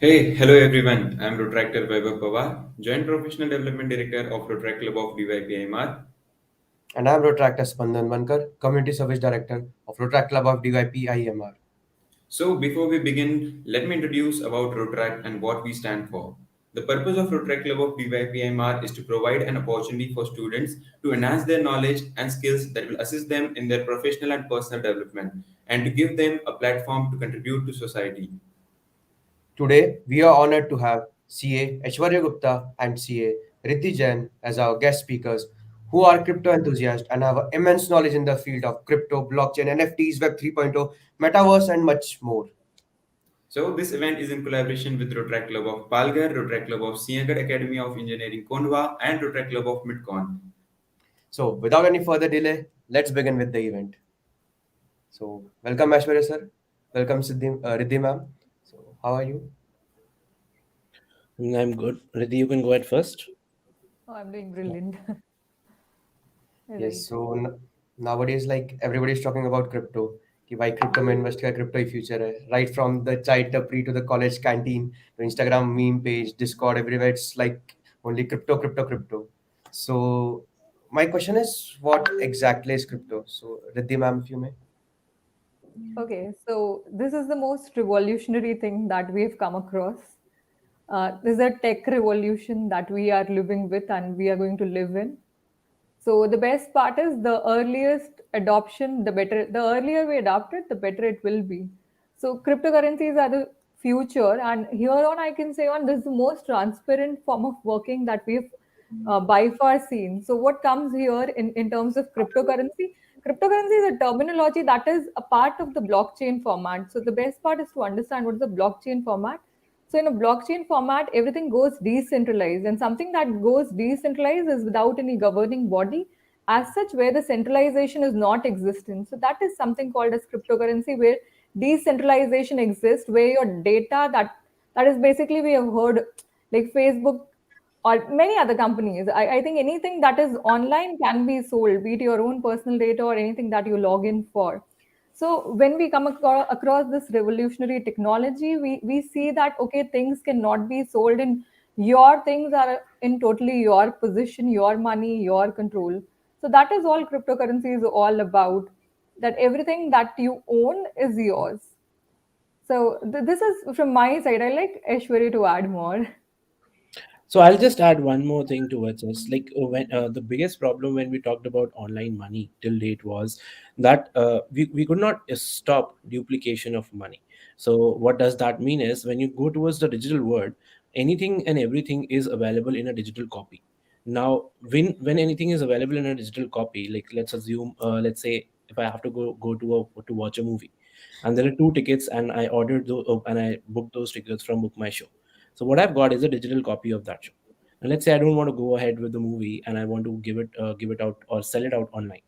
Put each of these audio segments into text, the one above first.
Hey, hello everyone. I'm Rotaract Joint Professional Development Director of Rotaract Club of DYPIEMR. And I'm Rotaract Spandan Bankar, Community Service Director of Rotaract Club of DYPIEMR. So, before we begin, let me introduce about Rotaract and what we stand for. The purpose of Rotaract Club of DYPIEMR is to provide an opportunity for students to enhance their knowledge and skills that will assist them in their professional and personal development and to give them a platform to contribute to society. Today, we are honored to have CA Aishwary Gupta and CA Riddhi Jain as our guest speakers, who are crypto enthusiasts and have immense knowledge in the field of crypto, blockchain, NFTs, Web 3.0, metaverse, and much more. So this event is in collaboration with Rotaract Club of Palghar, Rotaract Club of Siagat Academy of Engineering Kondwa, and Rotaract Club of Midcon. So, without any further delay, let's begin with the event. So, welcome Aishwarya sir. Welcome Riddhi ma'am. So, how are you? I'm good. Riddhi, you can go ahead first. Oh, I'm doing brilliant. Yes, Right. so nowadays, like everybody's talking about crypto. कि भाई crypto में invest का crypto ही future है. Right from the chai tapri to the college canteen to Instagram meme page, Discord, everywhere it's like only crypto, crypto, crypto. So my question is, what exactly is crypto? So Riddhi ma'am, if you may. Okay, so this is the most revolutionary thing that we've come across. This is a tech revolution that we are living with and we are going to live in. So the best part is the earliest adoption, the better. The earlier we adopt it, the better it will be. So cryptocurrencies are the future, and here on I can say on this is the most transparent form of working that we've by far seen. So what comes here in terms of cryptocurrency? Cryptocurrency is a terminology that is a part of the blockchain format. So the best part is to understand what is the blockchain format. So in a blockchain format, everything goes decentralized, and something that goes decentralized is without any governing body, as such, where the centralization is not existent. So that is something called as cryptocurrency, where decentralization exists, where your data that is basically we have heard like Facebook or many other companies. I think anything that is online can be sold, be it your own personal data or anything that you log in for. So when we come across this revolutionary technology, we see that okay, things cannot be sold and your things are in totally your position, your money, your control. So that is all cryptocurrency is all about. That everything that you own is yours. So this is from my side. I like Aishwari to add more. So I'll just add one more thing towards us. Like when the biggest problem when we talked about online money till date was that we could not stop duplication of money. So what does that mean is when you go towards the digital world, anything and everything is available in a digital copy. Now, when anything is available in a digital copy, like let's assume, let's say if I have to go to watch a movie, and there are two tickets, and I ordered and I booked those tickets from Book My Show. So what I've got is a digital copy of that show. And let's say I don't want to go ahead with the movie and I want to give it out or sell it out online.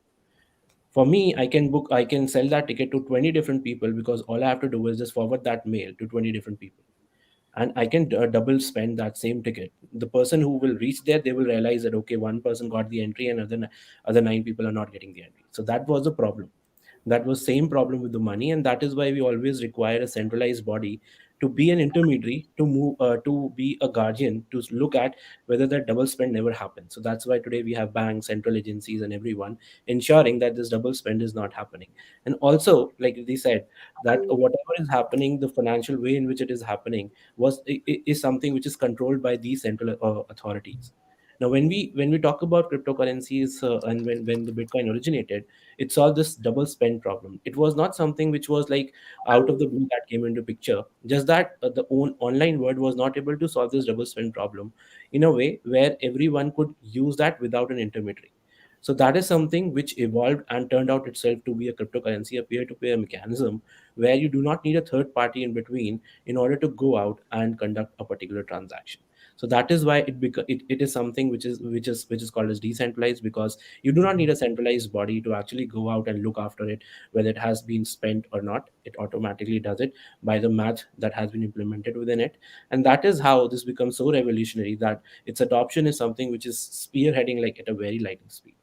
For me, I can sell that ticket to 20 different people because all I have to do is just forward that mail to 20 different people. And I can double spend that same ticket. The person who will reach there, they will realize that okay, one person got the entry and other nine people are not getting the entry. So that was the problem. That was same problem with the money, and that is why we always require a centralized body to be an intermediary, to be a guardian, to look at whether that double spend never happens. So that's why today we have banks, central agencies, and everyone ensuring that this double spend is not happening. And also, like they said, that whatever is happening, the financial way in which it is happening is something which is controlled by these central authorities. Now, when we talk about cryptocurrencies, and when the Bitcoin originated, it solved this double spend problem. It was not something which was like out of the blue that came into picture. Just that the own online world was not able to solve this double spend problem in a way where everyone could use that without an intermediary. So that is something which evolved and turned out itself to be a cryptocurrency, a peer-to-peer mechanism where you do not need a third party in between in order to go out and conduct a particular transaction. So that is why it is something which is called as decentralized, because you do not need a centralized body to actually go out and look after it, whether it has been spent or not. It automatically does it by the math that has been implemented within it. And that is how this becomes so revolutionary that its adoption is something which is spearheading like at a very lightning speed.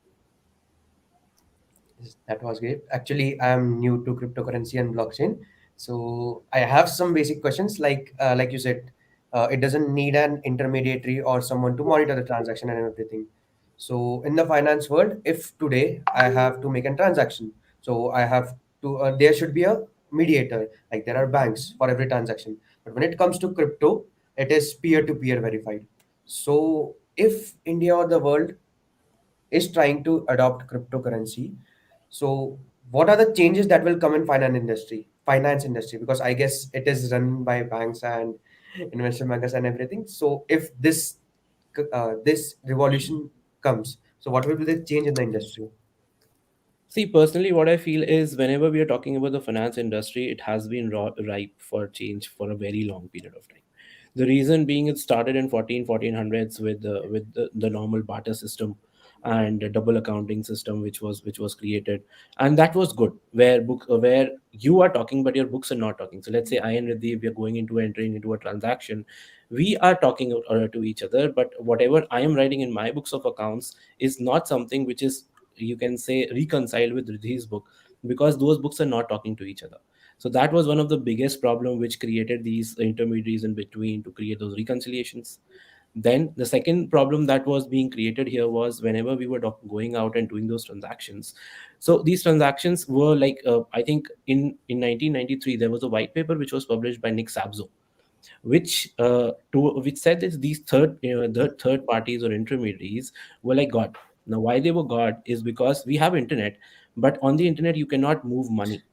Yes, that was great. Actually, I am new to cryptocurrency and blockchain, so I have some basic questions. Like you said, It doesn't need an intermediary or someone to monitor the transaction and everything. So in the finance world, if today I have to make a transaction, so I have to there should be a mediator, like there are banks for every transaction. But when it comes to crypto, it is peer to peer verified. So if India or the world is trying to adopt cryptocurrency, so what are the changes that will come in finance industry, because I guess it is run by banks and investment bankers and everything. So if this revolution comes, so what will be the change in the industry? See, personally, what I feel is whenever we are talking about the finance industry, it has been ripe for change for a very long period of time. The reason being, it started in 1400s with the normal barter system and a double accounting system, which was created, and that was good. Where you are talking, but your books are not talking. So let's say I and Riddhi, we are going into entering into a transaction, we are talking to each other, but whatever I am writing in my books of accounts is not something which is, you can say, reconciled with Riddhi's book, because those books are not talking to each other. So that was one of the biggest problem which created these intermediaries in between to create those reconciliations. Then the second problem that was being created here was whenever we were going out and doing those transactions. So these transactions were like, I think in 1993 there was a white paper which was published by Nick Sabzo, which said that these the third parties or intermediaries were like God. Now, why they were God is because we have internet, but on the internet you cannot move money.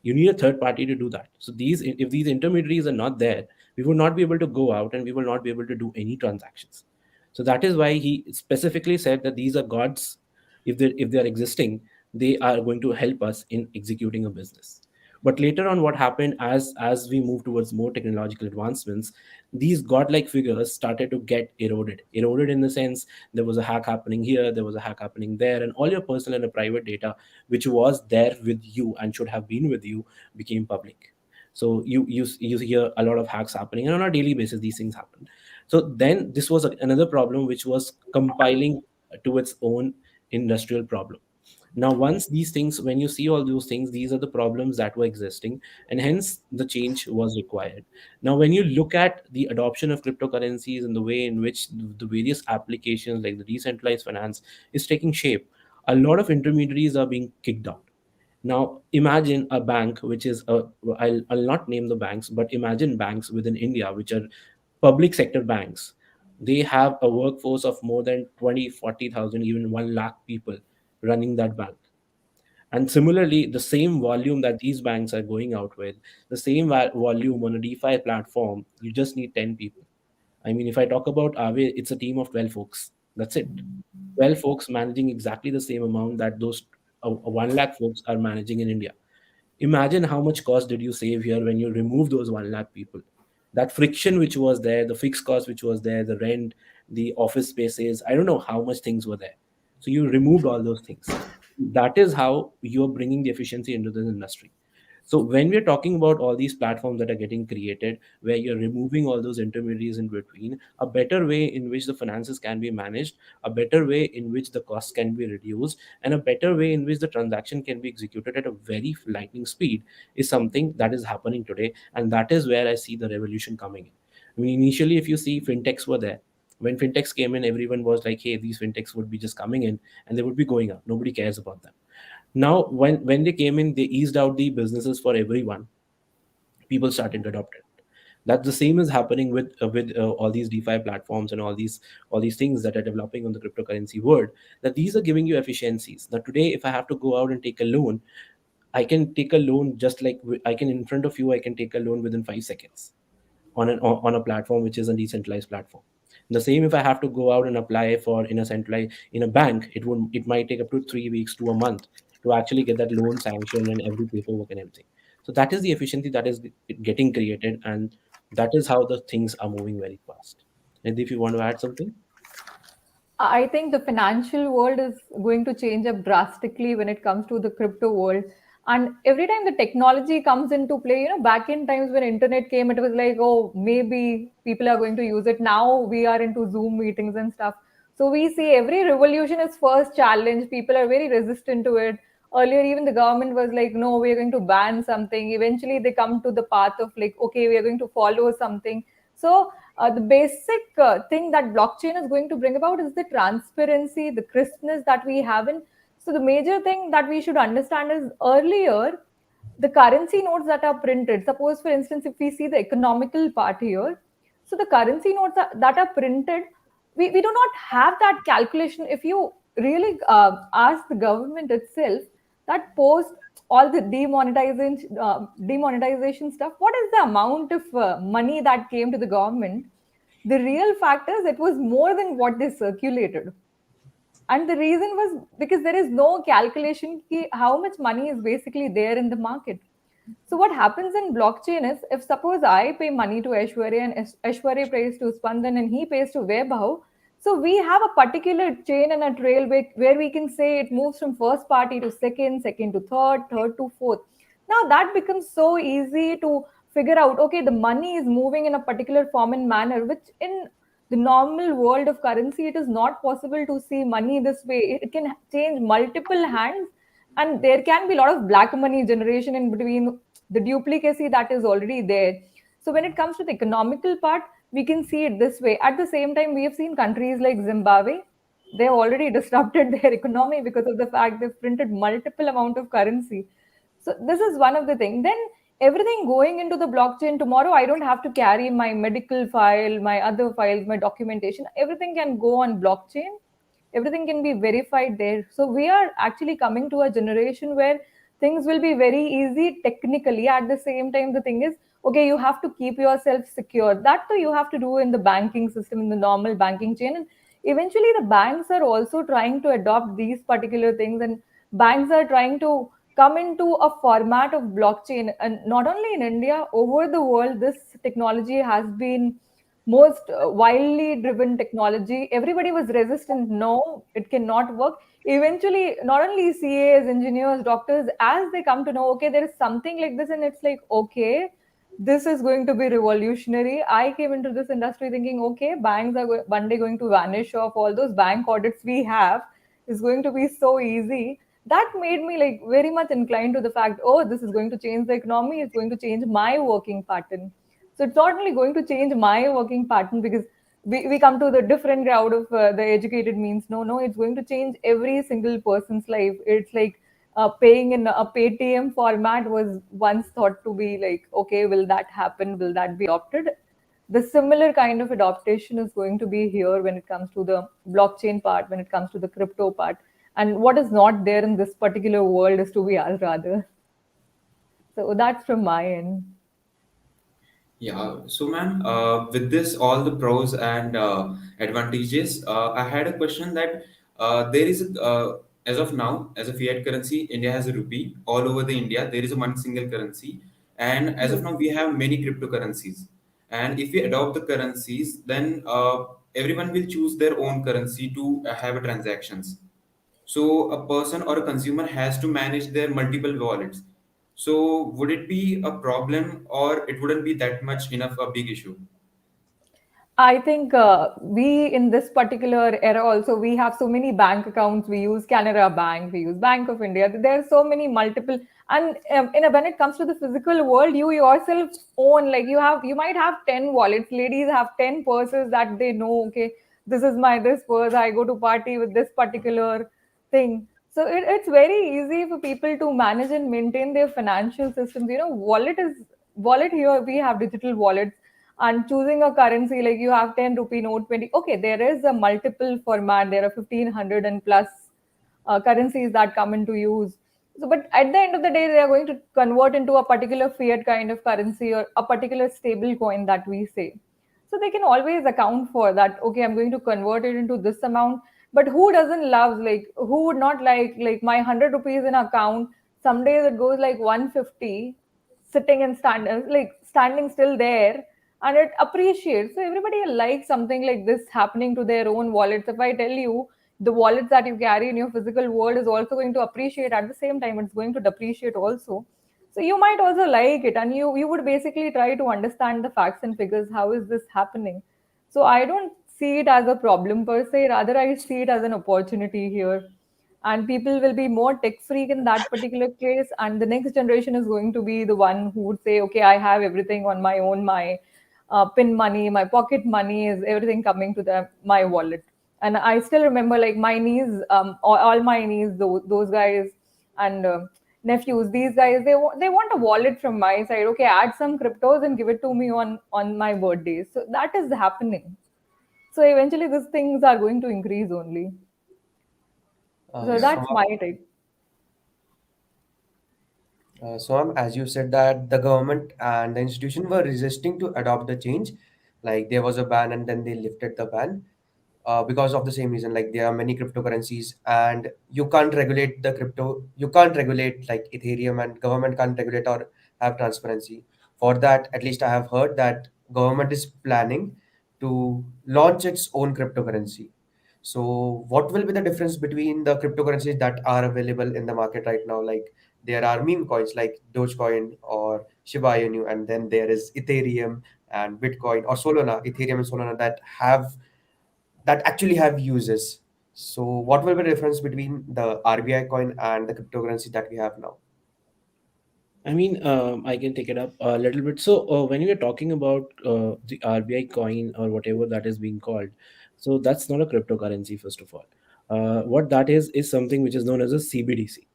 You need a third party to do that. So these, if these intermediaries are not there, we will not be able to go out and we will not be able to do any transactions. So that is why he specifically said that these are gods. If they are existing, they are going to help us in executing a business. But later on, what happened, as we move towards more technological advancements, these godlike figures started to get eroded in the sense there was a hack happening here, there was a hack happening there, and all your personal and private data which was there with you and should have been with you became public. So you hear a lot of hacks happening, and on a daily basis these things happen. So then this was another problem which was compiling to its own industrial problem. Now, once these things, when you see all those things, these are the problems that were existing, and hence the change was required. Now, when you look at the adoption of cryptocurrencies and the way in which the various applications like the decentralized finance is taking shape, a lot of intermediaries are being kicked out. Now, imagine a bank which is I'll not name the banks, but imagine banks within India which are public sector banks. They have a workforce of more than 20, 40,000, even 1 lakh people running that bank. And similarly, the same volume that these banks are going out with, the same volume on a DeFi platform, you just need 10 people. I mean, if I talk about Aave, it's a team of 12 folks. That's it. 12 folks managing exactly the same amount that those 1 lakh folks are managing in India. Imagine how much cost did you save here when you remove those 1 lakh people. That friction which was there, the fixed cost which was there, the rent, the office spaces, I don't know how much things were there. So you removed all those things. That is how you're bringing the efficiency into this industry. So when we're talking about all these platforms that are getting created, where you're removing all those intermediaries in between, a better way in which the finances can be managed, a better way in which the costs can be reduced, and a better way in which the transaction can be executed at a very lightning speed is something that is happening today. And that is where I see the revolution coming in. I mean, initially, if you see, fintechs were there. When fintechs came in, everyone was like, hey, these fintechs would be just coming in and they would be going out. Nobody cares about them. Now, when they came in, they eased out the businesses for everyone. People started to adopt it. That the same is happening with all these DeFi platforms and all these things that are developing on the cryptocurrency world. That these are giving you efficiencies. Now, today, if I have to go out and take a loan, I can take a loan just like I can in front of you. I can take a loan within 5 seconds on a platform which is a decentralized platform. The same if I have to go out and apply for in a centralized in a bank, it might take up to 3 weeks to a month to actually get that loan sanctioned and every paperwork and everything. So that is the efficiency that is getting created, and that is how the things are moving very fast. And if you want to add something. I think the financial world is going to change up drastically when it comes to the crypto world. And every time the technology comes into play, back in times when internet came, it was like, oh, maybe people are going to use it. Now we are into Zoom meetings and stuff. So we see every revolution is first challenge. People are very resistant to it. Earlier, even the government was like, no, we are going to ban something. Eventually, they come to the path of like, okay, we are going to follow something. So the basic thing that blockchain is going to bring about is the transparency, the crispness that we have in. So the major thing that we should understand is earlier the currency notes that are printed. Suppose, for instance, if we see the economical part here, so the currency notes that are printed, we do not have that calculation. If you really ask the government itself, that post all the demonetization stuff, what is the amount of money that came to the government? The real fact is it was more than what they circulated. And the reason was because there is no calculation ki how much money is basically there in the market. So what happens in blockchain is, if suppose I pay money to Aishwary and Aishwary pays to Spandan and he pays to Vaibhav, so we have a particular chain and a trail where we can say it moves from first party to second, second to third, third to fourth. Now that becomes so easy to figure out, okay, the money is moving in a particular form and manner, which in the normal world of currency, it is not possible to see money this way. It can change multiple hands, and there can be a lot of black money generation in between the duplicacy that is already there. So when it comes to the economical part, we can see it this way. At the same time, we have seen countries like Zimbabwe, they have already disrupted their economy because of the fact they've printed multiple amount of currency. So this is one of the things. Then everything going into the blockchain, tomorrow I don't have to carry my medical file, my other files, my documentation, everything can go on blockchain, everything can be verified there. So we are actually coming to a generation where things will be very easy technically. At the same time, the thing is, okay, you have to keep yourself secure. That too you have to do in the banking system, in the normal banking chain. And eventually the banks are also trying to adopt these particular things, and banks are trying to come into a format of blockchain. And not only in India, over the world, this technology has been most wildly driven technology. Everybody was resistant. No, it cannot work. Eventually, not only CAs, engineers, doctors, as they come to know, okay, there is something like this, and it's like, okay, this is going to be revolutionary. I came into this industry thinking, okay, banks are one day going to vanish off. All those bank audits we have is going to be so easy. That made me like very much inclined to the fact, oh, this is going to change the economy. It's going to change my working pattern. So it's not only going to change my working pattern because we come to the different crowd of the educated means. No, it's going to change every single person's life. It's like paying in a Paytm format was once thought to be like, okay, will that happen? Will that be adopted? The similar kind of adaptation is going to be here when it comes to the blockchain part, when it comes to the crypto part. And what is not there in this particular world is to be asked rather. So that's from my end. Yeah, so ma'am, with this, all the pros and advantages, I had a question that there is, as of now, as a fiat currency, India has a rupee. All over the India, there is a one single currency. And as of Yes. now, we have many cryptocurrencies. And if we adopt the currencies, then everyone will choose their own currency to have a transactions. So a person or a consumer has to manage their multiple wallets. So would it be a problem, or it wouldn't be that much enough a big issue? I think we in this particular era also we have so many bank accounts. We use Canara Bank, we use Bank of India. There are so many multiple, and when it comes to the physical world, you yourself own like you might have 10 wallets. Ladies have 10 purses that they know. Okay, this is my this purse. I go to party with this particular thing. So it's very easy for people to manage and maintain their financial systems. Wallet here. We have digital wallets, and choosing a currency like you have 10 rupee note, 20, okay, there is a multiple format, there are 1500 and plus currencies that come into use. So but at the end of the day, they are going to convert into a particular fiat kind of currency or a particular stable coin that we say. So they can always account for that, okay, I'm going to convert it into this amount. But who doesn't love, like who would not like my 100 rupees in account, some days it goes like 150 sitting and standing still there, and it appreciates. So everybody likes something like this happening to their own wallets. If I tell you the wallets that you carry in your physical world is also going to appreciate, at the same time it's going to depreciate also. So you might also like it, and you would basically try to understand the facts and figures. How is this happening? So I don't see it as a problem per se. Rather, I see it as an opportunity here, and people will be more tech freak in that particular case. And the next generation is going to be the one who would say, okay, I have everything on my own. My pin money, my pocket money, is everything coming to my wallet. And I still remember, like, my niece, all my niece, those guys, and nephews, these guys, they want a wallet from my side. Okay, add some cryptos and give it to me on my birthday. So that is happening. So eventually these things are going to increase only. So Yeah. that's my take. So, as you said that the government and the institution were resisting to adopt the change, like there was a ban and then they lifted the ban because of the same reason. Like there are many cryptocurrencies and you can't regulate the crypto, you can't regulate like Ethereum, and government can't regulate or have transparency. For that, at least I have heard that government is planning to launch its own cryptocurrency. So, what will be the difference between the cryptocurrencies that are available in the market right now? Like there are meme coins like Dogecoin or Shiba Inu, and then there is Ethereum and Bitcoin or Solana, Ethereum and Solana that actually have uses. So, what will be the difference between the RBI coin and the cryptocurrency that we have now? I mean, I can take it up a little bit. So, when we are talking about the RBI coin or whatever that is being called, so that's not a cryptocurrency, first of all. What that is something which is known as a CBDC.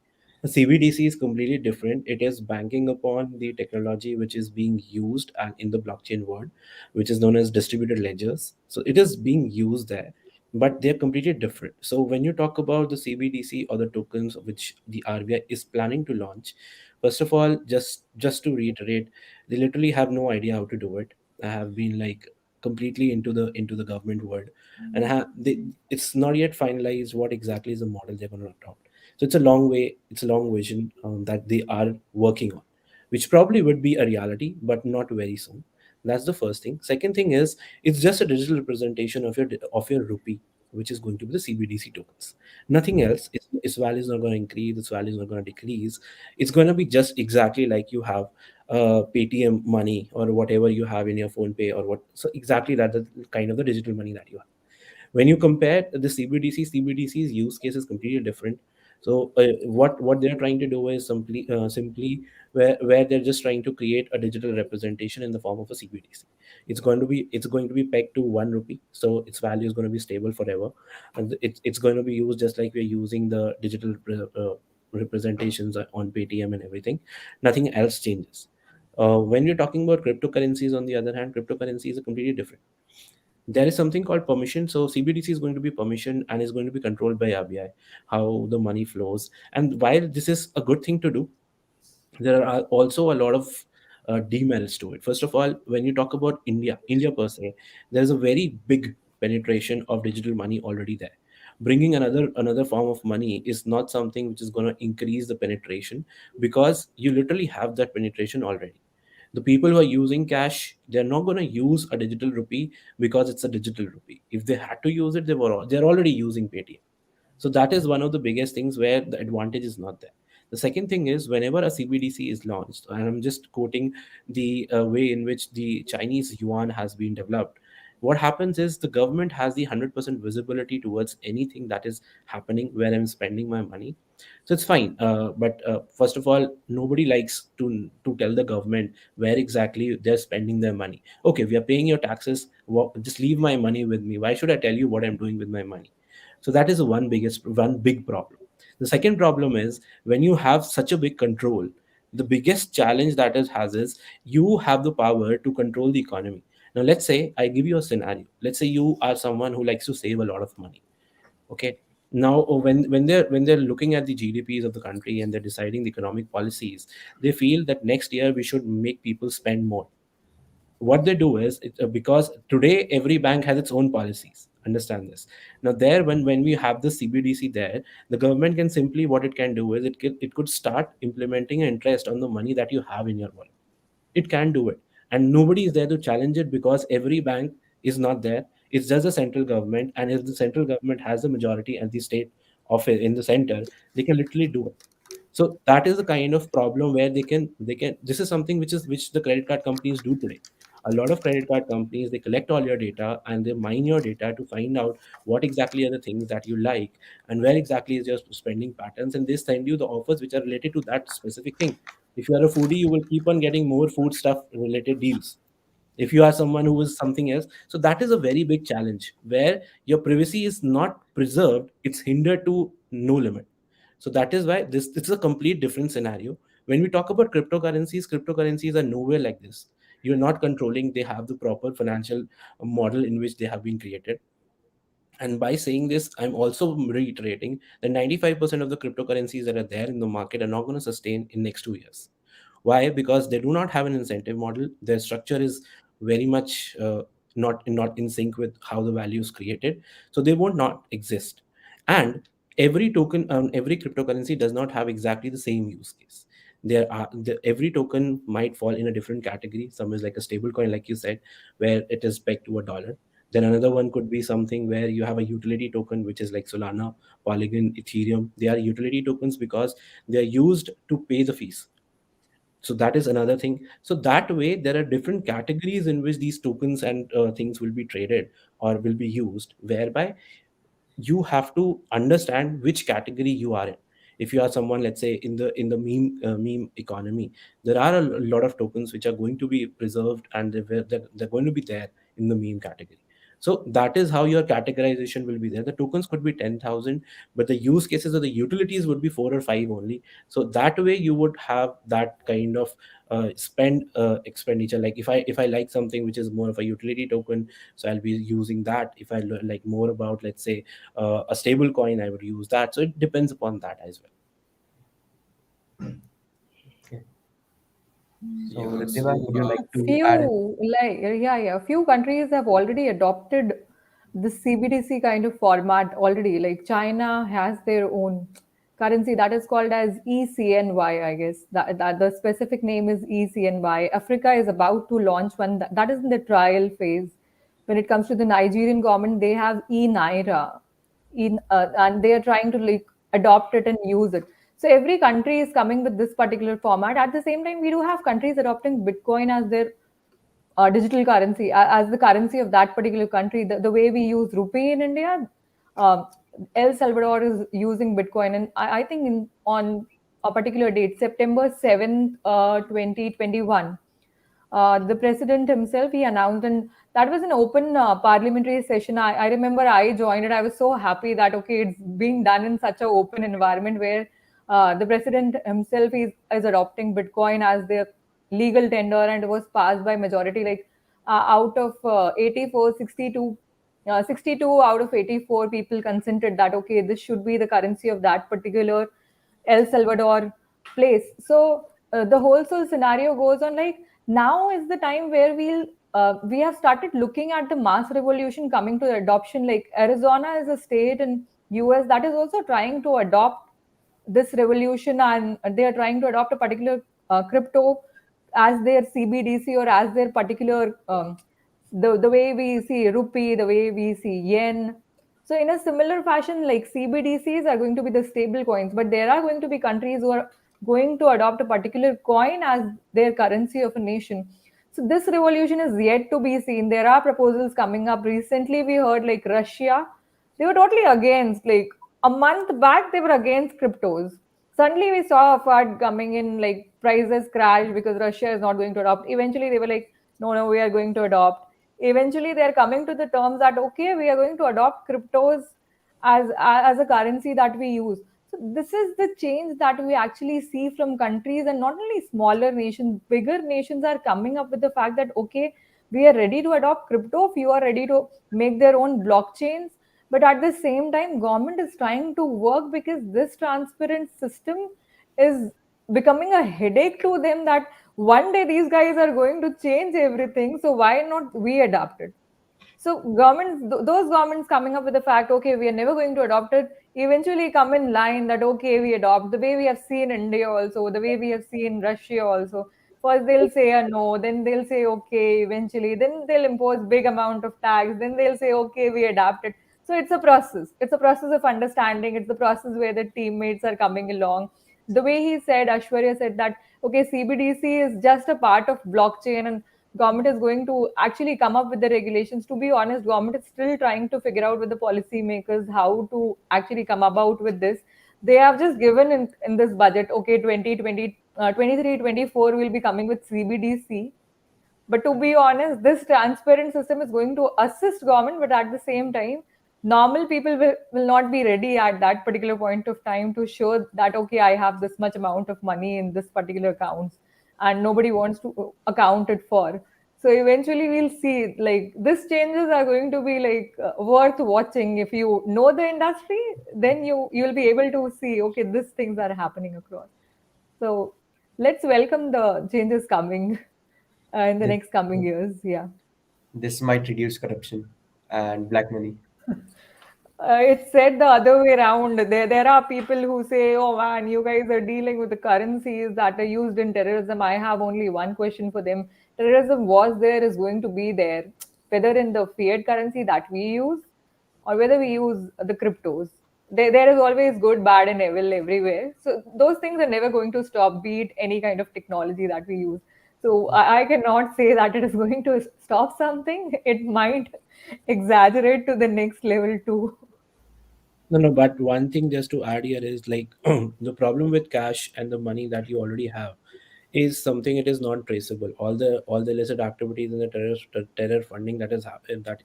A CBDC is completely different. It is banking upon the technology which is being used and in the blockchain world, which is known as distributed ledgers. So, it is being used there, but they're completely different. So, when you talk about the CBDC or the tokens which the RBI is planning to launch, first of all, just to reiterate, they literally have no idea how to do it. I have been like completely into the government world, and it's not yet finalized what exactly is the model they're going to adopt. So it's a long way, it's a long vision that they are working on, which probably would be a reality, but not very soon. That's the first thing. Second thing is, it's just a digital representation of your rupee, which is going to be the CBDC tokens. Nothing else. Its value is not going to increase. Its value is not going to decrease. It's going to be just exactly like you have Paytm money or whatever you have in your phone pay or what. So exactly that the kind of the digital money that you have. When you compare the CBDC's use case is completely different. So what they're trying to do is simply where they're just trying to create a digital representation in the form of a CBDC. It's going to be pegged to 1 rupee, so its value is going to be stable forever, and it's going to be used just like we're using the digital representations on Paytm and everything. Nothing else changes. When we're talking about cryptocurrencies, on the other hand, cryptocurrencies are completely different. There is something called permission. So CBDC is going to be permission and is going to be controlled by RBI, how the money flows. And while this is a good thing to do, there are also a lot of demerits to it. First of all, when you talk about India per se, there's a very big penetration of digital money already there. Bringing another form of money is not something which is going to increase the penetration, because you literally have that penetration already. The people who are using cash, they're not going to use a digital rupee because it's a digital rupee. If they had to use it, they're already using Paytm. So that is one of the biggest things where the advantage is not there. The second thing is, whenever a CBDC is launched, and I'm just quoting the way in which the Chinese yuan has been developed, what happens is the government has the 100% visibility towards anything that is happening where I'm spending my money. So it's fine. But first of all, nobody likes to tell the government where exactly they're spending their money. Okay, we are paying your taxes. Just leave my money with me. Why should I tell you what I'm doing with my money? So that is one big problem. The second problem is, when you have such a big control, the biggest challenge that it has is, you have the power to control the economy. Now let's say I give you a scenario. Let's say you are someone who likes to save a lot of money. Okay. Now when they're looking at the GDPs of the country and they're deciding the economic policies, they feel that next year we should make people spend more. What they do is, because today every bank has its own policies, understand this. Now there, when we have the CBDC there, the government can simply, what it can do is, it could start implementing an interest on the money that you have in your wallet. It can do it, and nobody is there to challenge it, because every bank is not there. It's just the central government, and if the central government has the majority and the state of it in the center, they can literally do it. So that is the kind of problem where they can this is something which the credit card companies do today. A lot of credit card companies, they collect all your data and they mine your data to find out what exactly are the things that you like and where exactly is your spending patterns, and they send you the offers which are related to that specific thing. If you are a foodie, you will keep on getting more food stuff related deals. if you are someone who is something else. So that is a very big challenge where your privacy is not preserved, it's hindered to no limit. So that is why this is a complete different scenario. When we talk about cryptocurrencies are nowhere like this. You're not controlling, they have the proper financial model in which they have been created. And by saying this, I'm also reiterating that 95% of the cryptocurrencies that are there in the market are not going to sustain in next 2 years. Why? Because they do not have an incentive model. Their structure is very much not in sync with how the value is created. So they won't not exist. And every token, every cryptocurrency does not have exactly the same use case. Every token might fall in a different category. Some is like a stable coin, like you said, where it is pegged to a dollar. Then another one could be something where you have a utility token, which is like Solana, Polygon, Ethereum. They are utility tokens because they are used to pay the fees. So that is another thing. So that way there are different categories in which these tokens and things will be traded or will be used, whereby you have to understand which category you are in. If you are someone, let's say, in the meme economy, there are a lot of tokens which are going to be preserved, and they're going to be there in the meme category. So that is how your categorization will be there. The tokens could be 10,000, but the use cases or the utilities would be 4 or 5 only. So that way you would have that kind of expenditure. Like if I like something which is more of a utility token, so I'll be using that. If I like more about, let's say, a stable coin, I would use that. So it depends upon that as well. Okay. So, Yeah. Riddhima, So would you like to add it? Few, like, yeah, few countries have already adopted the CBDC kind of format already. Like China has their own currency that is called as ECNY, I guess. That the specific name is ECNY. Africa is about to launch one that is in the trial phase. When it comes to the Nigerian government, they have e-Naira, and they are trying to like adopt it and use it. So every country is coming with this particular format. At the same time, we do have countries adopting Bitcoin as their digital currency, as the currency of that particular country. The way we use rupee in India, um, El Salvador is using Bitcoin, and I think on a particular date, September 7th, 2021, the president himself, he announced, and that was an open parliamentary session. I remember I joined it. I was so happy that okay, it's being done in such an open environment where the president himself is adopting Bitcoin as their legal tender, and it was passed by majority, like out of 84, 62. 62 out of 84 people consented that okay, this should be the currency of that particular El Salvador place. So the whole scenario goes on like now is the time where we have started looking at the mass revolution coming to adoption. Like Arizona is a state in US that is also trying to adopt this revolution, and they are trying to adopt a particular crypto as their CBDC or as their particular the way we see rupee, the way we see yen. So in a similar fashion, like CBDCs are going to be the stable coins, but there are going to be countries who are going to adopt a particular coin as their currency of a nation. So this revolution is yet to be seen. There are proposals coming up. Recently, we heard like Russia, they were totally against. Like a month back, they were against cryptos. Suddenly, we saw a FUD coming in, like prices crash because Russia is not going to adopt. Eventually, they were like, no, we are going to adopt. Eventually, they are coming to the terms that okay, we are going to adopt cryptos as a currency that we use. So this is the change that we actually see from countries, and not only smaller nations, bigger nations are coming up with the fact that okay, we are ready to adopt crypto, few are ready to make their own blockchains, but at the same time government is trying to work because this transparent system is becoming a headache to them, that one day these guys are going to change everything, so why not we adapt it? So governments, those governments coming up with the fact, okay, we are never going to adopt it, eventually come in line that okay, we adopt, the way we have seen India also, the way we have seen Russia also. First they'll say a no, then they'll say okay, eventually, then they'll impose big amount of tax, then they'll say okay, we adapt it. So it's a process. It's a process of understanding. It's the process where the teammates are coming along. The way he said, Aishwarya said that okay, CBDC is just a part of blockchain, and government is going to actually come up with the regulations. To be honest, government is still trying to figure out with the policymakers how to actually come about with this. They have just given in this budget, okay, 2020, 23, 24 will be coming with CBDC. But to be honest, this transparent system is going to assist government, but at the same time, normal people will not be ready at that particular point of time to show that, okay, I have this much amount of money in this particular accounts, and nobody wants to account it for. So eventually we'll see like these changes are going to be like worth watching. If you know the industry, then you'll be able to see, okay, these things are happening across. So let's welcome the changes coming in the This, next coming years. Yeah. this might reduce corruption and black money. It's said the other way around. There are people who say, "Oh man, you guys are dealing with the currencies that are used in terrorism." I have only one question for them: terrorism was there, is going to be there, whether in the fiat currency that we use or whether we use the cryptos. There is always good, bad, and evil everywhere. So those things are never going to stop, be it any kind of technology that we use. So I cannot say that it is going to stop something. It might exaggerate to the next level too. No, no, but one thing just to add here is like the problem with cash and the money that you already have is something it is not traceable. All the illicit activities and the terror funding that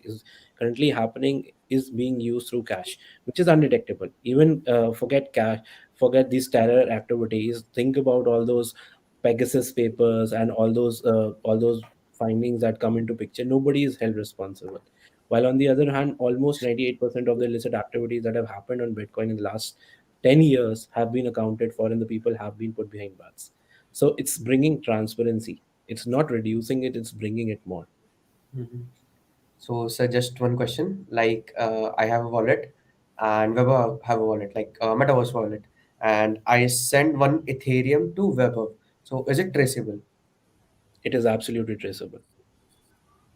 is currently happening is being used through cash, which is undetectable. Even forget cash, forget these terror activities. Think about all those Pegasus papers and all those findings that come into picture. Nobody is held responsible. While on the other hand, almost 98% of the illicit activities that have happened on Bitcoin in the last 10 years have been accounted for and the people have been put behind bars. So it's bringing transparency. It's not reducing it, it's bringing it more. Mhm. So, sir, just one question. Like, I have a wallet, and Weber have a wallet, like Metaverse wallet, and I send one Ethereum to Weber. So, is it traceable? It is absolutely traceable.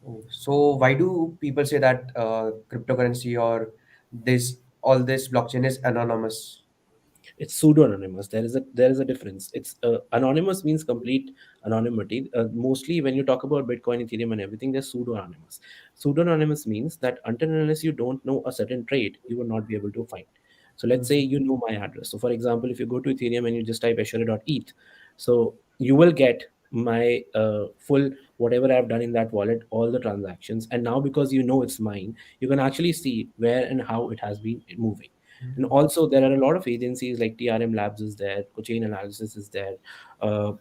Oh, so, why do people say that cryptocurrency or this all this blockchain is anonymous? It's pseudo-anonymous. There is a difference. It's anonymous means complete anonymity. Mostly when you talk about Bitcoin, Ethereum, and everything, they're pseudo-anonymous. Pseudo-anonymous means that until and unless you don't know a certain trade, you will not be able to find. So let's say Mhm. you know my address. So for example, if you go to Ethereum and you just type Aishwary.eth, so you will get my full whatever I've done in that wallet, all the transactions. And now because you know it's mine, you can actually see where and how it has been moving. And Mhm. also there are a lot of agencies like TRM Labs is there, Chain Analysis is there,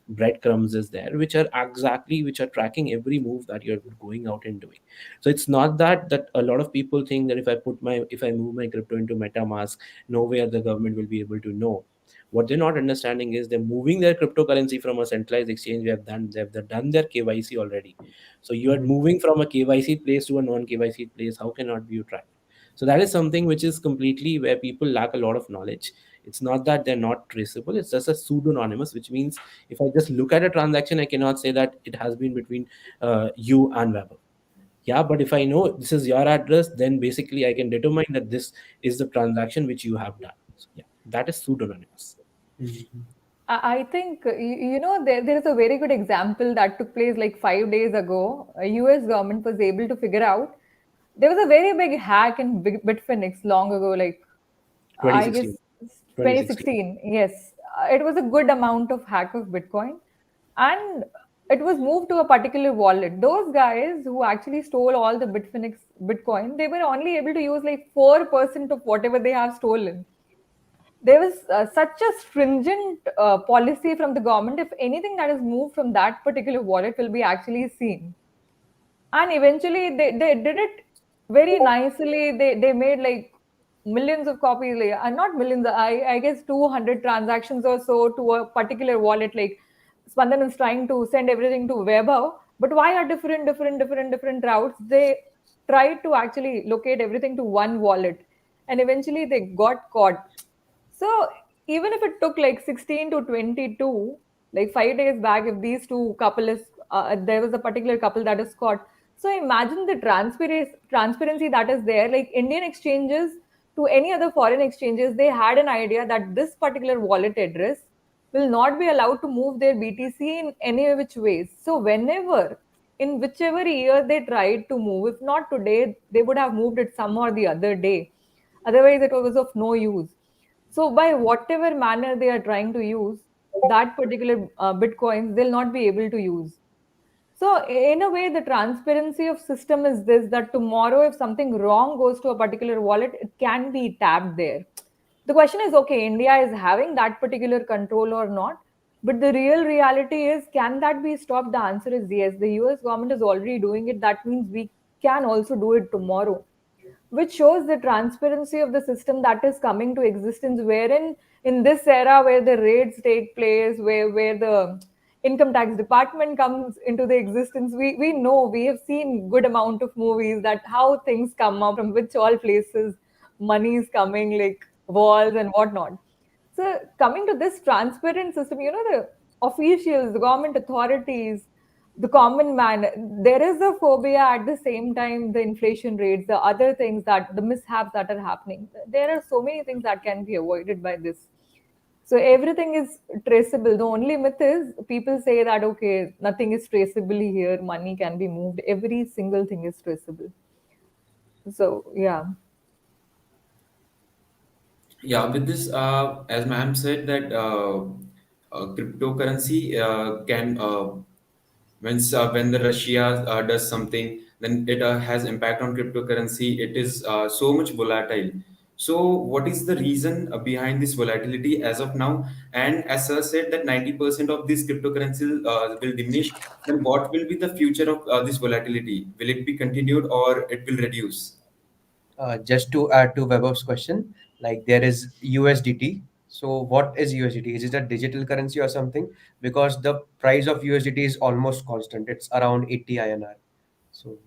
Breadcrumbs is there, which are tracking every move that you're going out and doing. So it's not that a lot of people think that if I move my crypto into MetaMask, nowhere the government will be able to know. What they're not understanding is they're moving their cryptocurrency from a centralized exchange. They've done their KYC already. So you are Mhm. moving from a KYC place to a non KYC place. How cannot be you track? So that is something which is completely where people lack a lot of knowledge. It's not that they're not traceable, it's just a pseudo-anonymous, which means if I just look at a transaction, I cannot say that it has been between you and Weber. Yeah, but if I know this is your address, then basically I can determine that this is the transaction which you have done. So yeah, that is pseudo-anonymous. Mhm. I think there is a very good example that took place like 5 days ago. A US government was able to figure out there was a very big hack in Bitfinex long ago, like I guess 2016. 2016. 2016. Yes, it was a good amount of hack of Bitcoin, and it was moved to a particular wallet. Those guys who actually stole all the Bitfinex Bitcoin, they were only able to use like 4% of whatever they have stolen. There was such a stringent policy from the government. If anything that is moved from that particular wallet will be actually seen, and eventually they did it very nicely. They made like millions of copies, like, not millions, I guess 200 transactions or so to a particular wallet. Like Spandan is trying to send everything to Weber, but why are different routes? They tried to actually locate everything to one wallet, and eventually they got caught. So even if it took like 16 to 22, like 5 days back, if these two couple is, there was a particular couple that is caught. So imagine the transparency that is there. Like Indian exchanges to any other foreign exchanges, they had an idea that this particular wallet address will not be allowed to move their BTC in any which ways. So whenever, in whichever year they tried to move, if not today, they would have moved it some or the other day. Otherwise, it was of no use. So by whatever manner they are trying to use that particular bitcoins, they'll not be able to use. So in a way, the transparency of system is this, that tomorrow if something wrong goes to a particular wallet, it can be tapped there. The question is, okay, India is having that particular control or not? But the real reality is, can that be stopped? The answer is yes. The US government is already doing it. That means we can also do it tomorrow, which shows the transparency of the system that is coming to existence, wherein in this era where the raids take place, where the income tax department comes into the existence, we know, we have seen good amount of movies that how things come up, from which all places money is coming, like walls and whatnot. So coming to this transparent system, the officials, the government authorities, the common man, there is a phobia. At the same time, the inflation rates, the other things, that the mishaps that are happening, there are so many things that can be avoided by this. So everything is traceable. The only myth is people say that, okay, nothing is traceable here, money can be moved, every single thing is traceable. So yeah. Yeah, with this, as ma'am said, that cryptocurrency can when the Russia does something, then it has impact on cryptocurrency. It is so much volatile. So, what is the reason behind this volatility as of now? And as sir said, that 90% of this cryptocurrency will diminish. Then, what will be the future of this volatility? Will it be continued or it will reduce? Just to add to Webob's question, like there is USDT. So what is USDT? Is it a digital currency or something? Because the price of USDT is almost constant. It's around 80 INR. So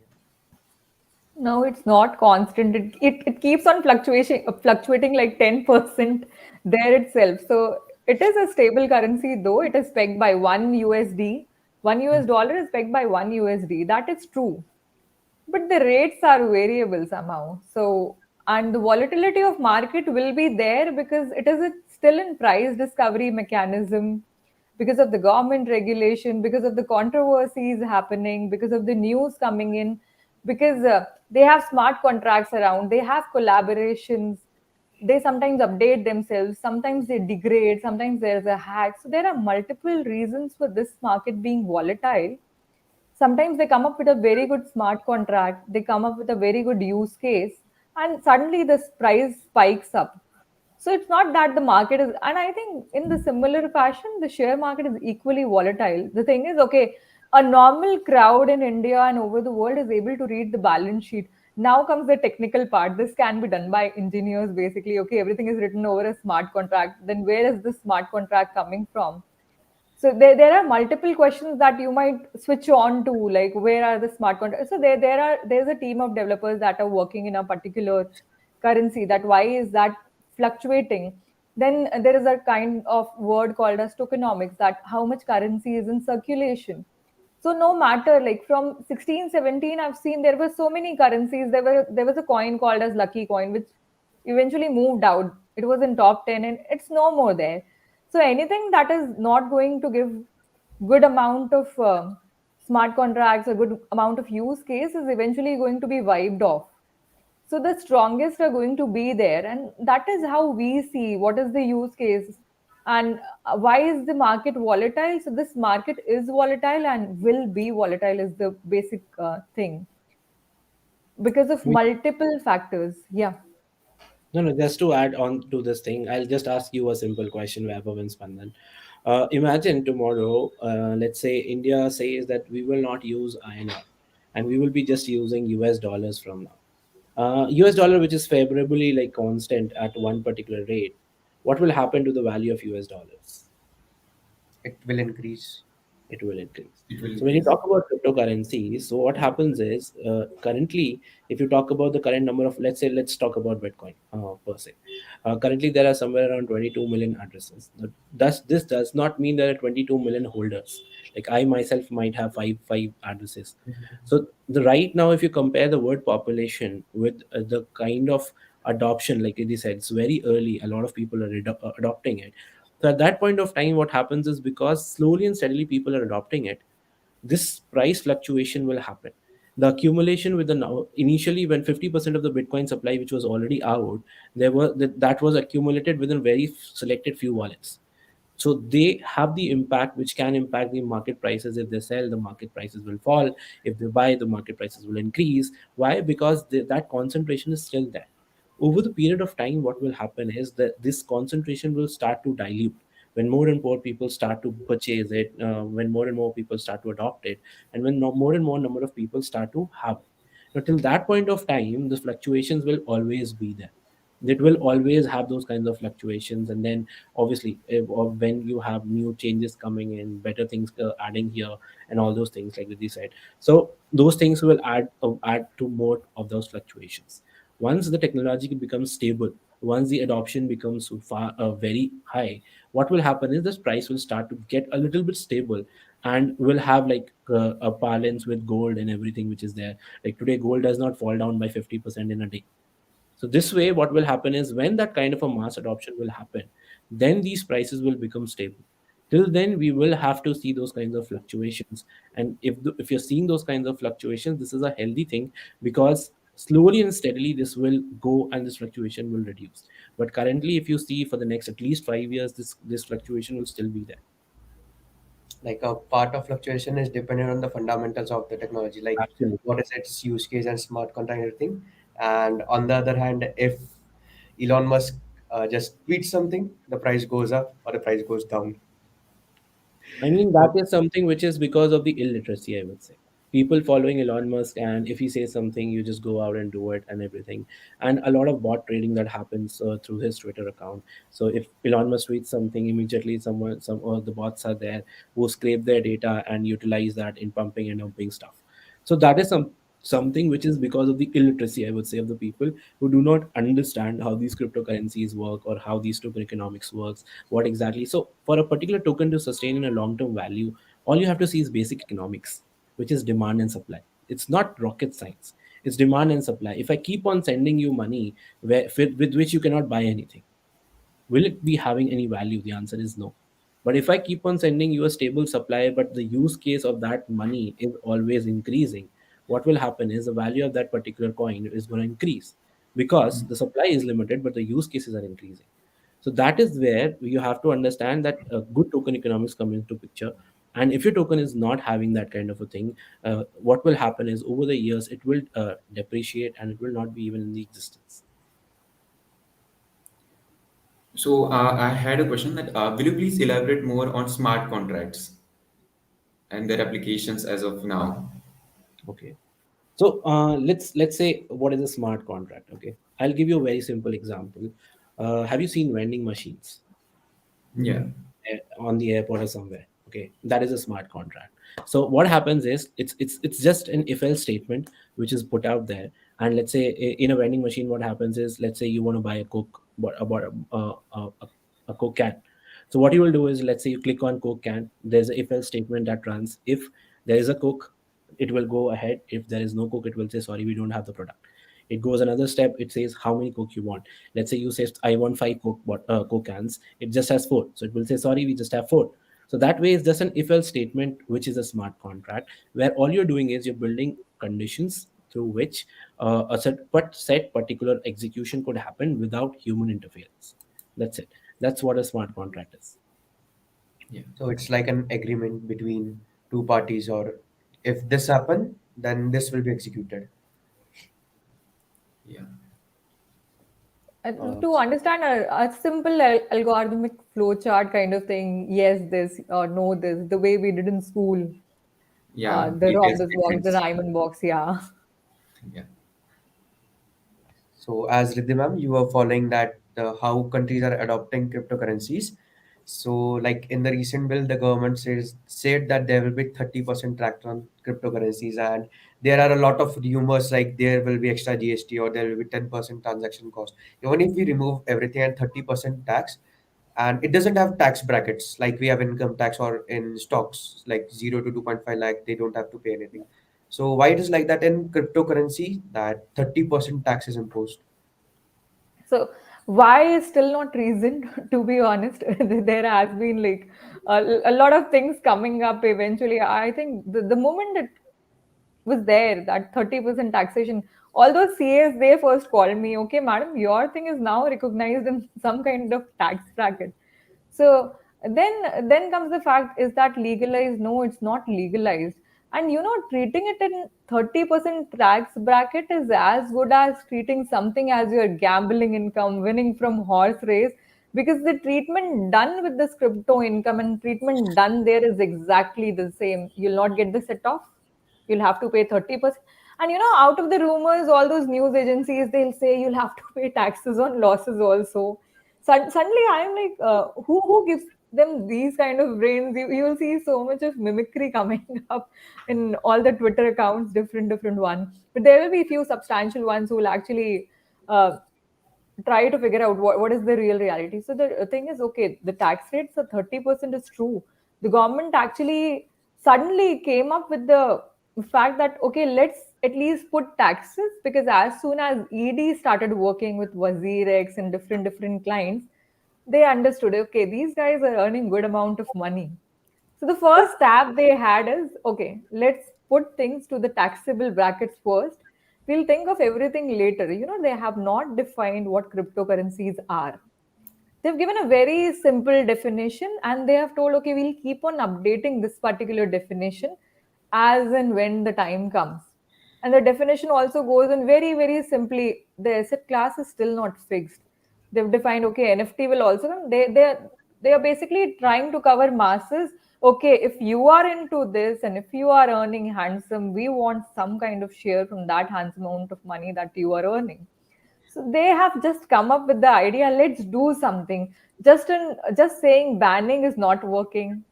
No, it's not constant. It keeps on fluctuating like 10% there itself. So it is a stable currency, though it is pegged by one USD. One US dollar is pegged by one USD. That is true. But the rates are variable somehow. So, and the volatility of market will be there because it is still in price discovery mechanism, because of the government regulation, because of the controversies happening, because of the news coming in, because they have smart contracts around, they have collaborations, they sometimes update themselves, sometimes they degrade, sometimes there's a hack. So there are multiple reasons for this market being volatile. Sometimes they come up with a very good smart contract, they come up with a very good use case, and suddenly this price spikes up. So it's not that the market is, and I think in the similar fashion, the share market is equally volatile. The thing is, okay, a normal crowd in India and over the world is able to read the balance sheet. Now comes the technical part. This can be done by engineers basically. Okay, everything is written over a smart contract. Then where is this smart contract coming from? So there are multiple questions that you might switch on to, like where are the smart contracts? So there's a team of developers that are working in a particular currency, that why is that fluctuating. Then there is a kind of word called as tokenomics, that how much currency is in circulation. So no matter, like from 16 17, I've seen there were so many currencies. There was a coin called as lucky coin, which eventually moved out. It was in top 10 and it's no more there. So anything that is not going to give good amount of smart contracts, a good amount of use case, is eventually going to be wiped off. So the strongest are going to be there, and that is how we see what is the use case, and why is the market volatile. So this market is volatile and will be volatile is the basic thing, because of multiple factors. Yeah. No, no, just to add on to this thing, I'll just ask you a simple question, Vaibhav and Spandan. Imagine tomorrow, let's say India says that we will not use INR and we will be just using US dollars from now. US dollar, which is favorably like constant at one particular rate, what will happen to the value of US dollars? it will increase. It will increase. It will So when you increase. talk about cryptocurrencies, so what happens is currently, if you talk about the current number of, let's say, let's talk about Bitcoin per se. Currently, there are somewhere around 22 million addresses. This does not mean there are 22 million holders. Like I myself might have five addresses. So the right now, if you compare the world population with the kind of adoption, like Riddhi said, it's very early. A lot of people are adopting it. So at that point of time, what happens is because slowly and steadily people are adopting it, this price fluctuation will happen. The accumulation with the now initially when 50% of the Bitcoin supply, which was already out, that was accumulated within very selected few wallets. So they have the impact which can impact the market prices. If they sell, the market prices will fall. If they buy, the market prices will increase. Why? Because that concentration is still there. Over the period of time, what will happen is that this concentration will start to dilute when more and more people start to purchase it, when more and more people start to adopt it, and when more and more number of people start to have it. Now, till that point of time, the fluctuations will always be there. It will always have those kinds of fluctuations. And then obviously or when you have new changes coming in, better things adding here, and all those things like Riddhi said, so those things will add to more of those fluctuations. Once the technology becomes stable, once the adoption becomes far very high, what will happen is this price will start to get a little bit stable, and will have like a balance with gold and everything which is there. Like today, gold does not fall down by 50% in a day. So this way, what will happen is when that kind of a mass adoption will happen, then these prices will become stable. Till then, we will have to see those kinds of fluctuations. And if you're seeing those kinds of fluctuations, this is a healthy thing, because slowly and steadily this will go and this fluctuation will reduce. But currently, if you see for the next at least 5 years, this fluctuation will still be there. Like a part of fluctuation is dependent on the fundamentals of the technology, like Absolutely. what is its use case and smart contract and everything. And on the other hand, if Elon Musk just tweets something, the price goes up or the price goes down. I mean, that is something which is because of the illiteracy, I would say. People following Elon Musk, and if he says something, you just go out and do it and everything. And a lot of bot trading that happens through his Twitter account. So if Elon Musk tweets something, immediately some of the bots are there who scrape their data and utilize that in pumping and dumping stuff. So that is something which is because of the illiteracy, I would say, of the people who do not understand how these cryptocurrencies work or how these token economics works, what exactly. So for a particular token to sustain in a long term value, all you have to see is basic economics, which is demand and supply. It's not rocket science. It's demand and supply. If I keep on sending you money with which you cannot buy anything, will it be having any value? The answer is no. But if I keep on sending you a stable supply, but the use case of that money is always increasing, what will happen is the value of that particular coin is going to increase, because the supply is limited, but the use cases are increasing. So that is where you have to understand that good token economics come into picture. And if your token is not having that kind of a thing, what will happen is over the years it will depreciate, and it will not be even in the existence. So I had a question that will you please elaborate more on smart contracts and their applications as of now? Okay. So let's say what is a smart contract. Okay, I'll give you a very simple example. Have you seen vending machines Yeah. on the airport or somewhere? Okay, that is a smart contract. So what happens is it's just an if else statement which is put out there. And let's say in a vending machine, what happens is, let's say you want to buy a Coke, but about a Coke can. So what you will do is, let's say you click on Coke can. There's a if else statement that runs. If there is a Coke, it will go ahead. If there is no Coke, it will say sorry, we don't have the product. It goes another step. It says how many Coke you want. Let's say you say I want five Coke cans. It just has four, so it will say sorry, we just have four. So that way, it's just an if else statement, which is a smart contract, where all you're doing is you're building conditions through which set particular execution could happen without human interference. That's it. That's what a smart contract is. Yeah. So it's like an agreement between two parties, or if this happen, then this will be executed. Yeah. Uh, To understand a simple algorithmic flowchart kind of thing, yes, this or no, this, the way we did in school, Yeah. the Detailed rhombus box, the statements. diamond box, yeah. Yeah. So, as Riddhi ma'am, you were following that how countries are adopting cryptocurrencies. So, like in the recent bill, the government said that there will be 30% tax on cryptocurrencies, and there are a lot of rumors like there will be extra GST or there will be 10% transaction cost. Even if we remove everything and 30% tax, and it doesn't have tax brackets like we have income tax or in stocks like 0 to 2.5 lakh, they don't have to pay anything. So why it is like that in cryptocurrency that 30% tax is imposed? So why is still not reasoned, to be honest. There has been like a lot of things coming up eventually. I think the moment it was there, that 30% taxation, all those CAs, they first called me, okay, madam, your thing is now recognized in some kind of tax bracket. So Then comes the fact, is that legalized? No, it's not legalized. And treating it in 30% tax bracket is as good as treating something as your gambling income, winning from horse race, because the treatment done with this crypto income and treatment done there is exactly the same. You'll not get the set off, you'll have to pay 30%. And out of the rumors, all those news agencies, they'll say you'll have to pay taxes on losses also. Suddenly I'm like, who gives them these kind of brains? You will see so much of mimicry coming up in all the Twitter accounts, different one. But there will be few substantial ones who will actually try to figure out what is the real reality. So the thing is, okay, the tax rates are 30% is true. The government actually suddenly came up with the fact that, okay, let's at least put taxes, because as soon as ED started working with Wazir X and different clients, they understood, okay, these guys are earning good amount of money. So the first step they had is, okay, let's put things to the taxable brackets first. We'll think of everything later. They have not defined what cryptocurrencies are. They've given a very simple definition and they have told, okay, we'll keep on updating this particular definition as and when the time comes. And the definition also goes in very simply, the asset class is still not fixed. They've defined, okay, NFT will also come. They are basically trying to cover masses. Okay, if you are into this and if you are earning handsome, we want some kind of share from that handsome amount of money that you are earning. So they have just come up with the idea, let's do something. Just saying banning is not working.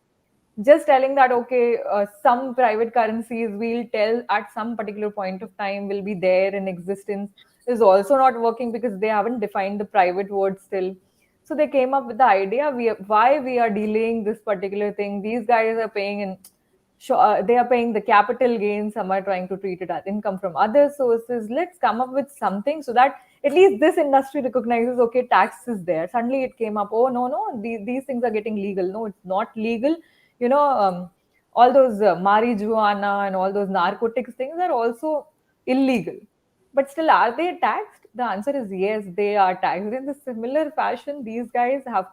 Just telling that, okay, some private currencies we'll tell at some particular point of time will be there in existence is also not working, because they haven't defined the private word still. So they came up with the idea, why we are delaying this particular thing. These guys are paying in, they are paying the capital gain, some are trying to treat it as income from other sources. Let's come up with something so that at least this industry recognizes, okay, tax is there. Suddenly it came up, oh no, these things are getting legal. No, it's not legal. you know all those marijuana and all those narcotics things are also illegal. But still, are they taxed? The answer is yes, they are taxed. In the similar fashion, these guys have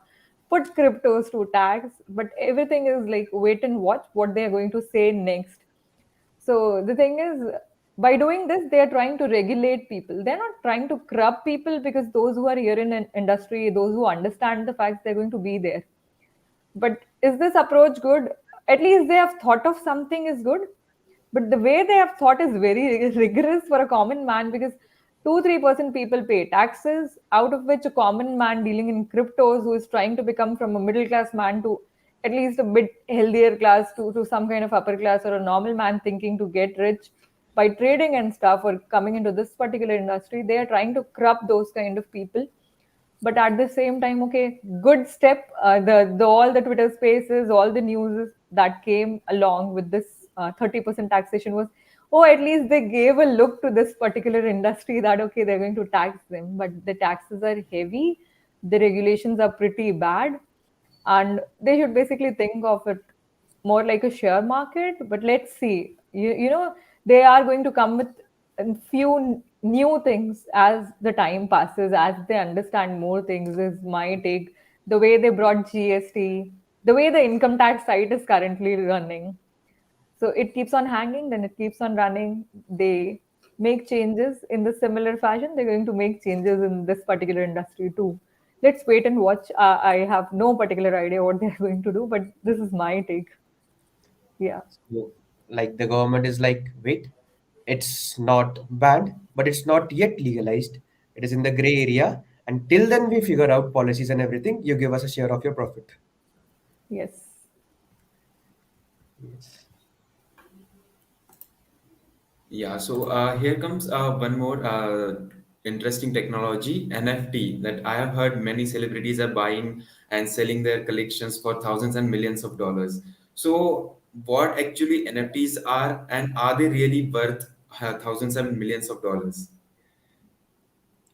put cryptos to tax, but everything is like wait and watch what they are going to say next. So the thing is, by doing this, they are trying to regulate people. They're not trying to corrupt people, because those who are here in an industry, those who understand the facts, they're going to be there. But is this approach good? At least they have thought of something is good. But the way they have thought is very rigorous for a common man, because 2-3% people pay taxes, out of which a common man dealing in cryptos who is trying to become from a middle class man to at least a bit healthier class to some kind of upper class, or a normal man thinking to get rich by trading and stuff or coming into this particular industry, they are trying to corrupt those kind of people. But at the same time, okay, good step. The all the Twitter spaces, all the news that came along with this 30% taxation was, oh, at least they gave a look to this particular industry that, okay, they're going to tax them, but the taxes are heavy, the regulations are pretty bad, and they should basically think of it more like a share market. But let's see, they are going to come with a few new things as the time passes, as they understand more things, is my take. The way they brought GST, the way the income tax site is currently running, so it keeps on hanging, then it keeps on running. They make changes in the similar fashion. They're going to make changes in this particular industry too. Let's wait and watch. I have no particular idea what they're going to do, but this is my take. Yeah. So, like the government is like, wait, it's not banned, but it's not yet legalized. It is in the gray area. Until then, we figure out policies and everything. You give us a share of your profit. Yes. Yes. Yeah, so here comes one more interesting technology, NFT, that I have heard many celebrities are buying and selling their collections for thousands and millions of dollars. So, what actually NFTs are, and are they really worth thousands and millions of dollars?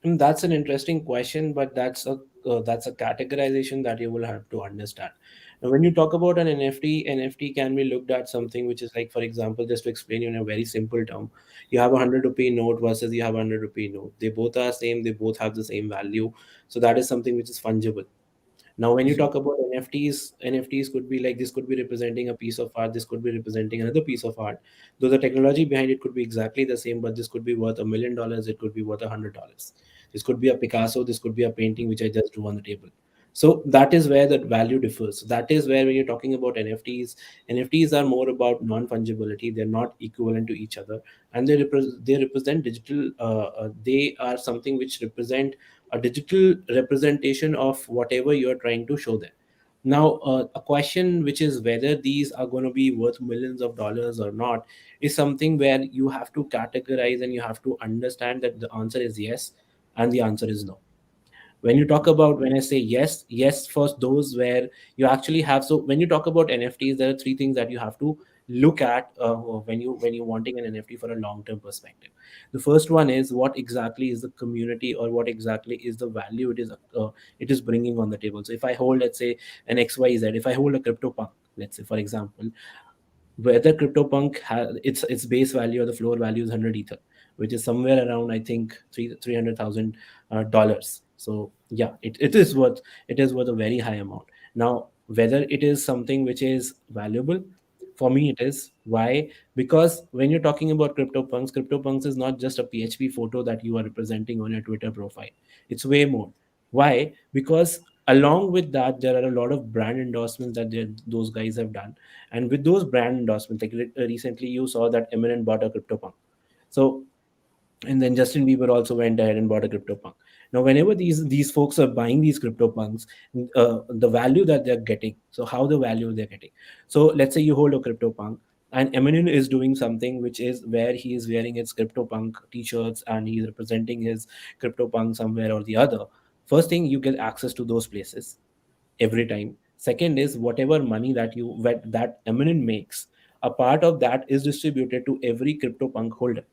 That's an interesting question, but that's a categorization that you will have to understand. Now, when you talk about an NFT can be looked at something which is like, for example, just to explain you in a very simple term, you have a 100 rupee note versus you have a 100 rupee note. They both are same. They both have the same value. So that is something which is fungible. Now, when you talk about NFTs could be like, this could be representing a piece of art, this could be representing another piece of art, though the technology behind it could be exactly the same, but this could be worth $1 million, it could be worth $100. This could be a Picasso, this could be a painting which I just drew on the table. So that is where that value differs. That is where, when you're talking about NFTs are more about non-fungibility. They're not equivalent to each other, and they represent digital. They are something which represent a digital representation of whatever you're trying to show them. Now, a question which is whether these are going to be worth millions of dollars or not is something where you have to categorize and you have to understand that the answer is yes and the answer is no. When you talk about, when I say yes for those where you actually have, so when you talk about NFTs, there are three things that you have to look at when you're wanting an NFT for a long term perspective. The first one is, what exactly is the community, or what exactly is the value it is bringing on the table. So if I hold, let's say, an XYZ, if I hold a crypto punk, let's say, for example, whether CryptoPunk has its base value or the floor value is 100 ether, which is somewhere around, I think, $300,000. So yeah, it is worth a very high amount. Now, whether it is something which is valuable, for me it is. Why? Because when you're talking about CryptoPunks is not just a PHP photo that you are representing on your Twitter profile. It's way more. Why? Because along with that, there are a lot of brand endorsements that those guys have done, and with those brand endorsements, like recently you saw that Eminem bought a CryptoPunk. So, and then Justin Bieber also went ahead and bought a CryptoPunk. Now, whenever these folks are buying these CryptoPunks, the value that they're getting. So, how the value they're getting. So, let's say you hold a CryptoPunk, and Eminem is doing something which is where he is wearing his CryptoPunk t-shirts and he's representing his CryptoPunk somewhere or the other. First thing, you get access to those places every time. Second is, whatever money that Eminem makes, a part of that is distributed to every CryptoPunk holder.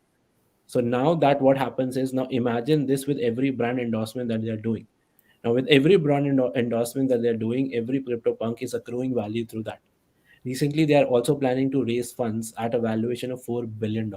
So now that what happens is, now imagine this with every brand endorsement that they're doing. Now with every brand endorsement that they're doing, every CryptoPunk is accruing value through that. Recently, they are also planning to raise funds at a valuation of $4 billion.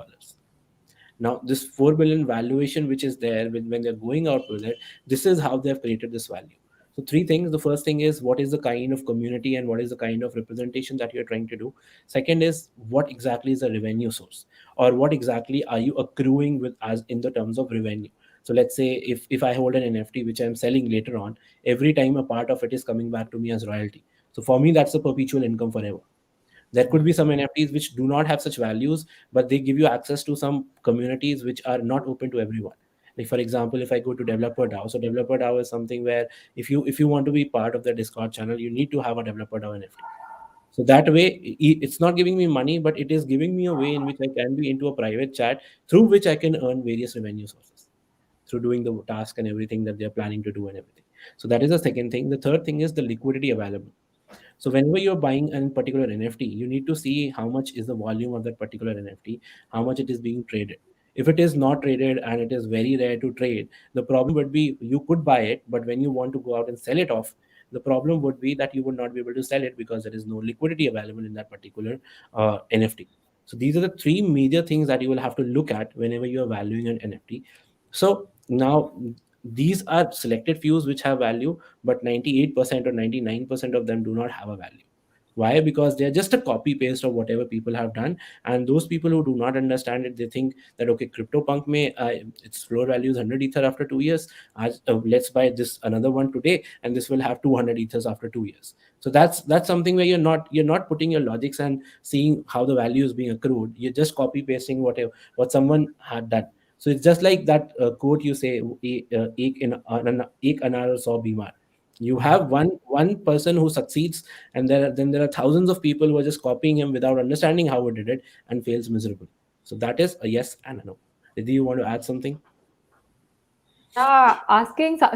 Now, this 4 billion valuation, which is there when they're going out with it, this is how they've created this value. So, three things. The first thing is, what is the kind of community and what is the kind of representation that you're trying to do? Second is, what exactly is the revenue source, or what exactly are you accruing with as in the terms of revenue? So, let's say if I hold an NFT which I'm selling later on, every time a part of it is coming back to me as royalty. So, for me, that's a perpetual income forever. There could be some NFTs which do not have such values, but they give you access to some communities which are not open to everyone. Like for example, if I go to developer DAO, so developer DAO is something where if you want to be part of the Discord channel, you need to have a developer DAO NFT. So that way, it's not giving me money, but it is giving me a way in which I can be into a private chat through which I can earn various revenue sources through doing the task and everything that they're planning to do and everything. So that is the second thing. The third thing is the liquidity available. So whenever you're buying a particular NFT, you need to see how much is the volume of that particular NFT, how much it is being traded. If it is not traded and it is very rare to trade, the problem would be you could buy it, but when you want to go out and sell it off, the problem would be that you would not be able to sell it because there is no liquidity available in that particular NFT. So these are the three major things that you will have to look at whenever you are valuing an NFT. So now these are selected fews which have value, but 98% or 99% of them do not have a value. Why? Because they're just a copy paste of whatever people have done, and those people who do not understand it, they think that okay, CryptoPunk may its floor value is 100 ether after 2 years. Let's buy this another one today, and this will have 200 ethers after 2 years. So that's something where you're not putting your logics and seeing how the value is being accrued. You're just copy pasting what someone had done. So it's just like that quote you say, "Ek anar saw bimar." You have one person who succeeds, and then there are thousands of people who are just copying him without understanding how he did it and fails miserably. So that is a yes and a no. Did you want to add something? Yeah,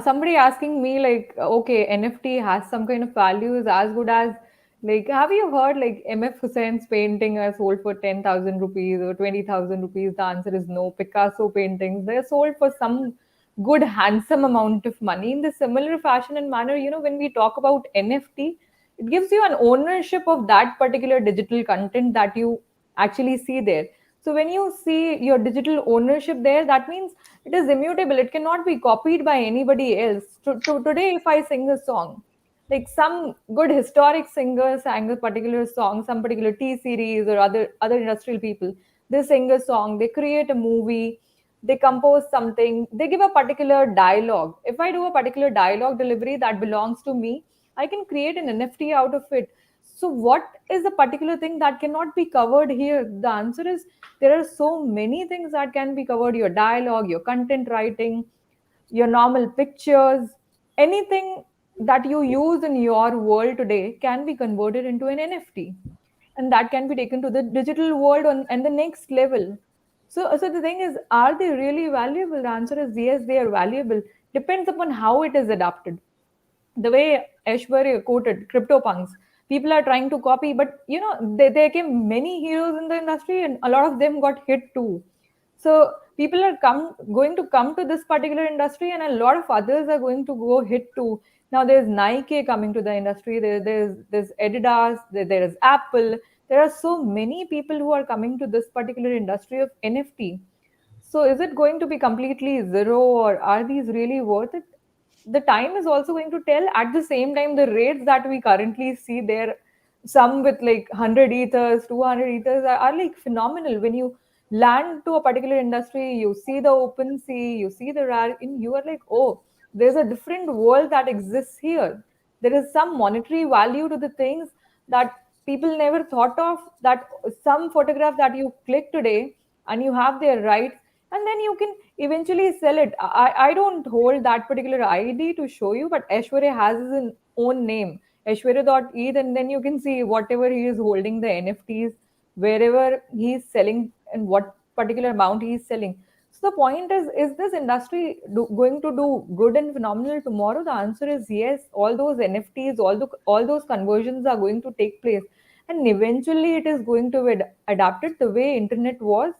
somebody asking me like, okay, NFT has some kind of value is as good as like, have you heard like MF Hussein's painting are sold for 10,000 rupees or 20,000 rupees? The answer is no. Picasso paintings, they're sold for some good, handsome amount of money. In the similar fashion and manner, when we talk about NFT, it gives you an ownership of that particular digital content that you actually see there. So when you see your digital ownership there, that means it is immutable. It cannot be copied by anybody else. Today, if I sing a song, Like some good historic singers sang a particular song, some particular T series or other industrial people. They sing a song, they create a movie, they compose something, they give a particular dialogue. If I do a particular dialogue delivery that belongs to me, I can create an NFT out of it. So what is the particular thing that cannot be covered here? The answer is there are so many things that can be covered: your dialogue, your content writing, your normal pictures, anything that you use in your world today can be converted into an NFT, and that can be taken to the digital world and the next level. So the thing is, are they really valuable? The answer is yes, they are valuable. Depends upon how it is adapted. The way Aishwary quoted CryptoPunks, people are trying to copy, but there came many heroes in the industry, and a lot of them got hit too. So people are going to come to this particular industry, and a lot of others are going to go hit too. Now there's Nike coming to the industry. There's Adidas. There is Apple. There are so many people who are coming to this particular industry of NFT. So is it going to be completely zero, or are these really worth it? The time is also going to tell. At the same time, the rates that we currently see there, some with like 100 ethers, 200 ethers, are like phenomenal. When you land to a particular industry, you see the open sea, you see the rare, and you are like, oh, there's a different world that exists here. There is some monetary value to the things that people never thought of. That some photograph that you click today and you have their rights, and then you can eventually sell it. I don't hold that particular ID to show you, but Aishwarya has his own name, Aishwarya.eth, and then you can see whatever he is holding the NFTs, wherever he's selling and what particular amount he's selling. So the point is this industry going to do good and phenomenal tomorrow? The answer is yes. All those NFTs, all those conversions are going to take place, and eventually it is going to be adapted the way internet was,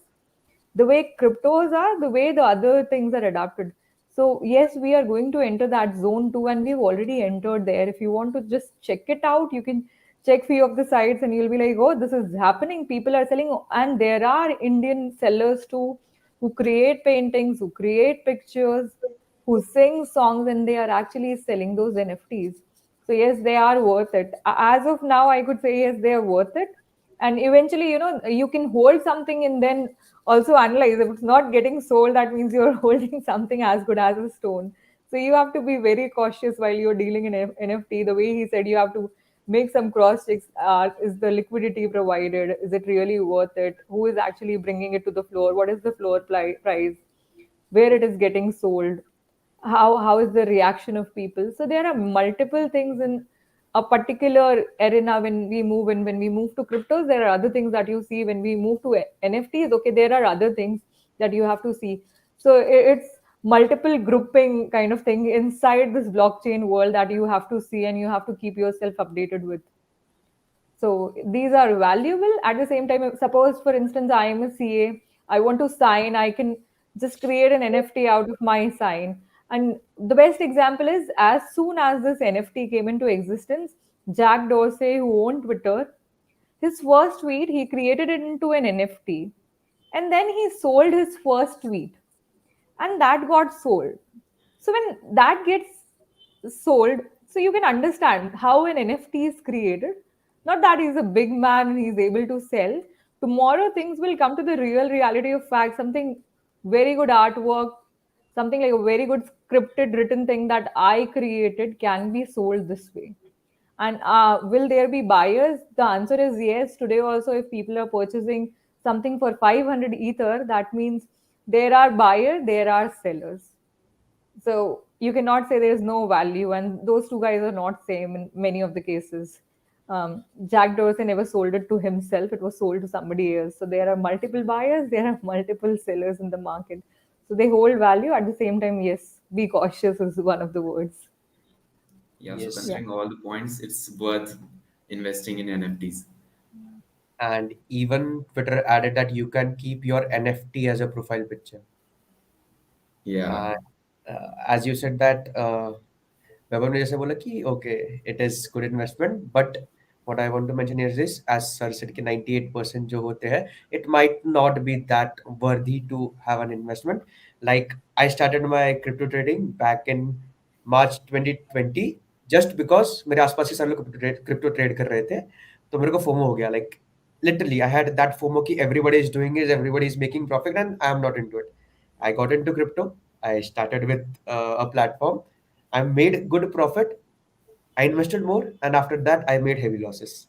the way cryptos are, the way the other things are adapted. So yes, we are going to enter that zone too, and we've already entered there. If you want to just check it out, you can check few of the sites, and you'll be like, oh, this is happening. People are selling, and there are Indian sellers too, who create paintings, who create pictures, who sing songs, and they are actually selling those NFTs. So yes, they are worth it. As of now, I could say yes, they are worth it. And eventually, you can hold something and then also analyze. If it's not getting sold, that means you're holding something as good as a stone. So you have to be very cautious while you're dealing in NFT. The way he said, you have to make some cross checks. Is the liquidity provided? Is it really worth it? Who is actually bringing it to the floor? What is the floor price? Where it is getting sold? How is the reaction of people? So there are multiple things in a particular arena. When we move to cryptos, there are other things that you see. When we move to NFTs, okay, there are other things that you have to see. So it's multiple grouping kind of thing inside this blockchain world that you have to see, and you have to keep yourself updated with. So these are valuable. At the same time, suppose for instance I am a CA, I want to sign, I can just create an NFT out of my sign. And the best example is, as soon as this NFT came into existence, Jack Dorsey, who owned Twitter, his first tweet, he created it into an NFT. And then he sold his first tweet, and that got sold. So when that gets sold, so you can understand how an NFT is created. Not that he's a big man and he's able to sell. Tomorrow things will come to the real reality of fact. Something very good artwork, something like a very good scripted written thing that I created can be sold this way. And will there be buyers? The answer is yes. Today also, if people are purchasing something for 500 ether, that means there are buyers, there are sellers. So you cannot say there is no value, and those two guys are not same in many of the cases. Jack Dorsey never sold it to himself; it was sold to somebody else. So there are multiple buyers, there are multiple sellers in the market. So they hold value. At the same time, yes, be cautious is one of the words. Yeah, so Yes. Yeah. considering all the points, it's worth investing in NFTs. And even Twitter added that you can keep your NFT as a profile picture. Yeah. And as you said that वैभव ने जैसे बोला कि okay, it is good investment, but what I want to mention is this, as sir said कि 98% जो होते हैं, it might not be that worthy to have an investment. Like I started my crypto trading back in March 2020, just because मेरे आसपास के सारे लोग crypto trade कर रहे थे, तो मेरे को फोमो हो गया, like literally I had that FOMO ki everybody is doing it, everybody is making profit and I am not into it. I got into crypto. I started with a platform. I made good profit. I invested more, and after that I made heavy losses.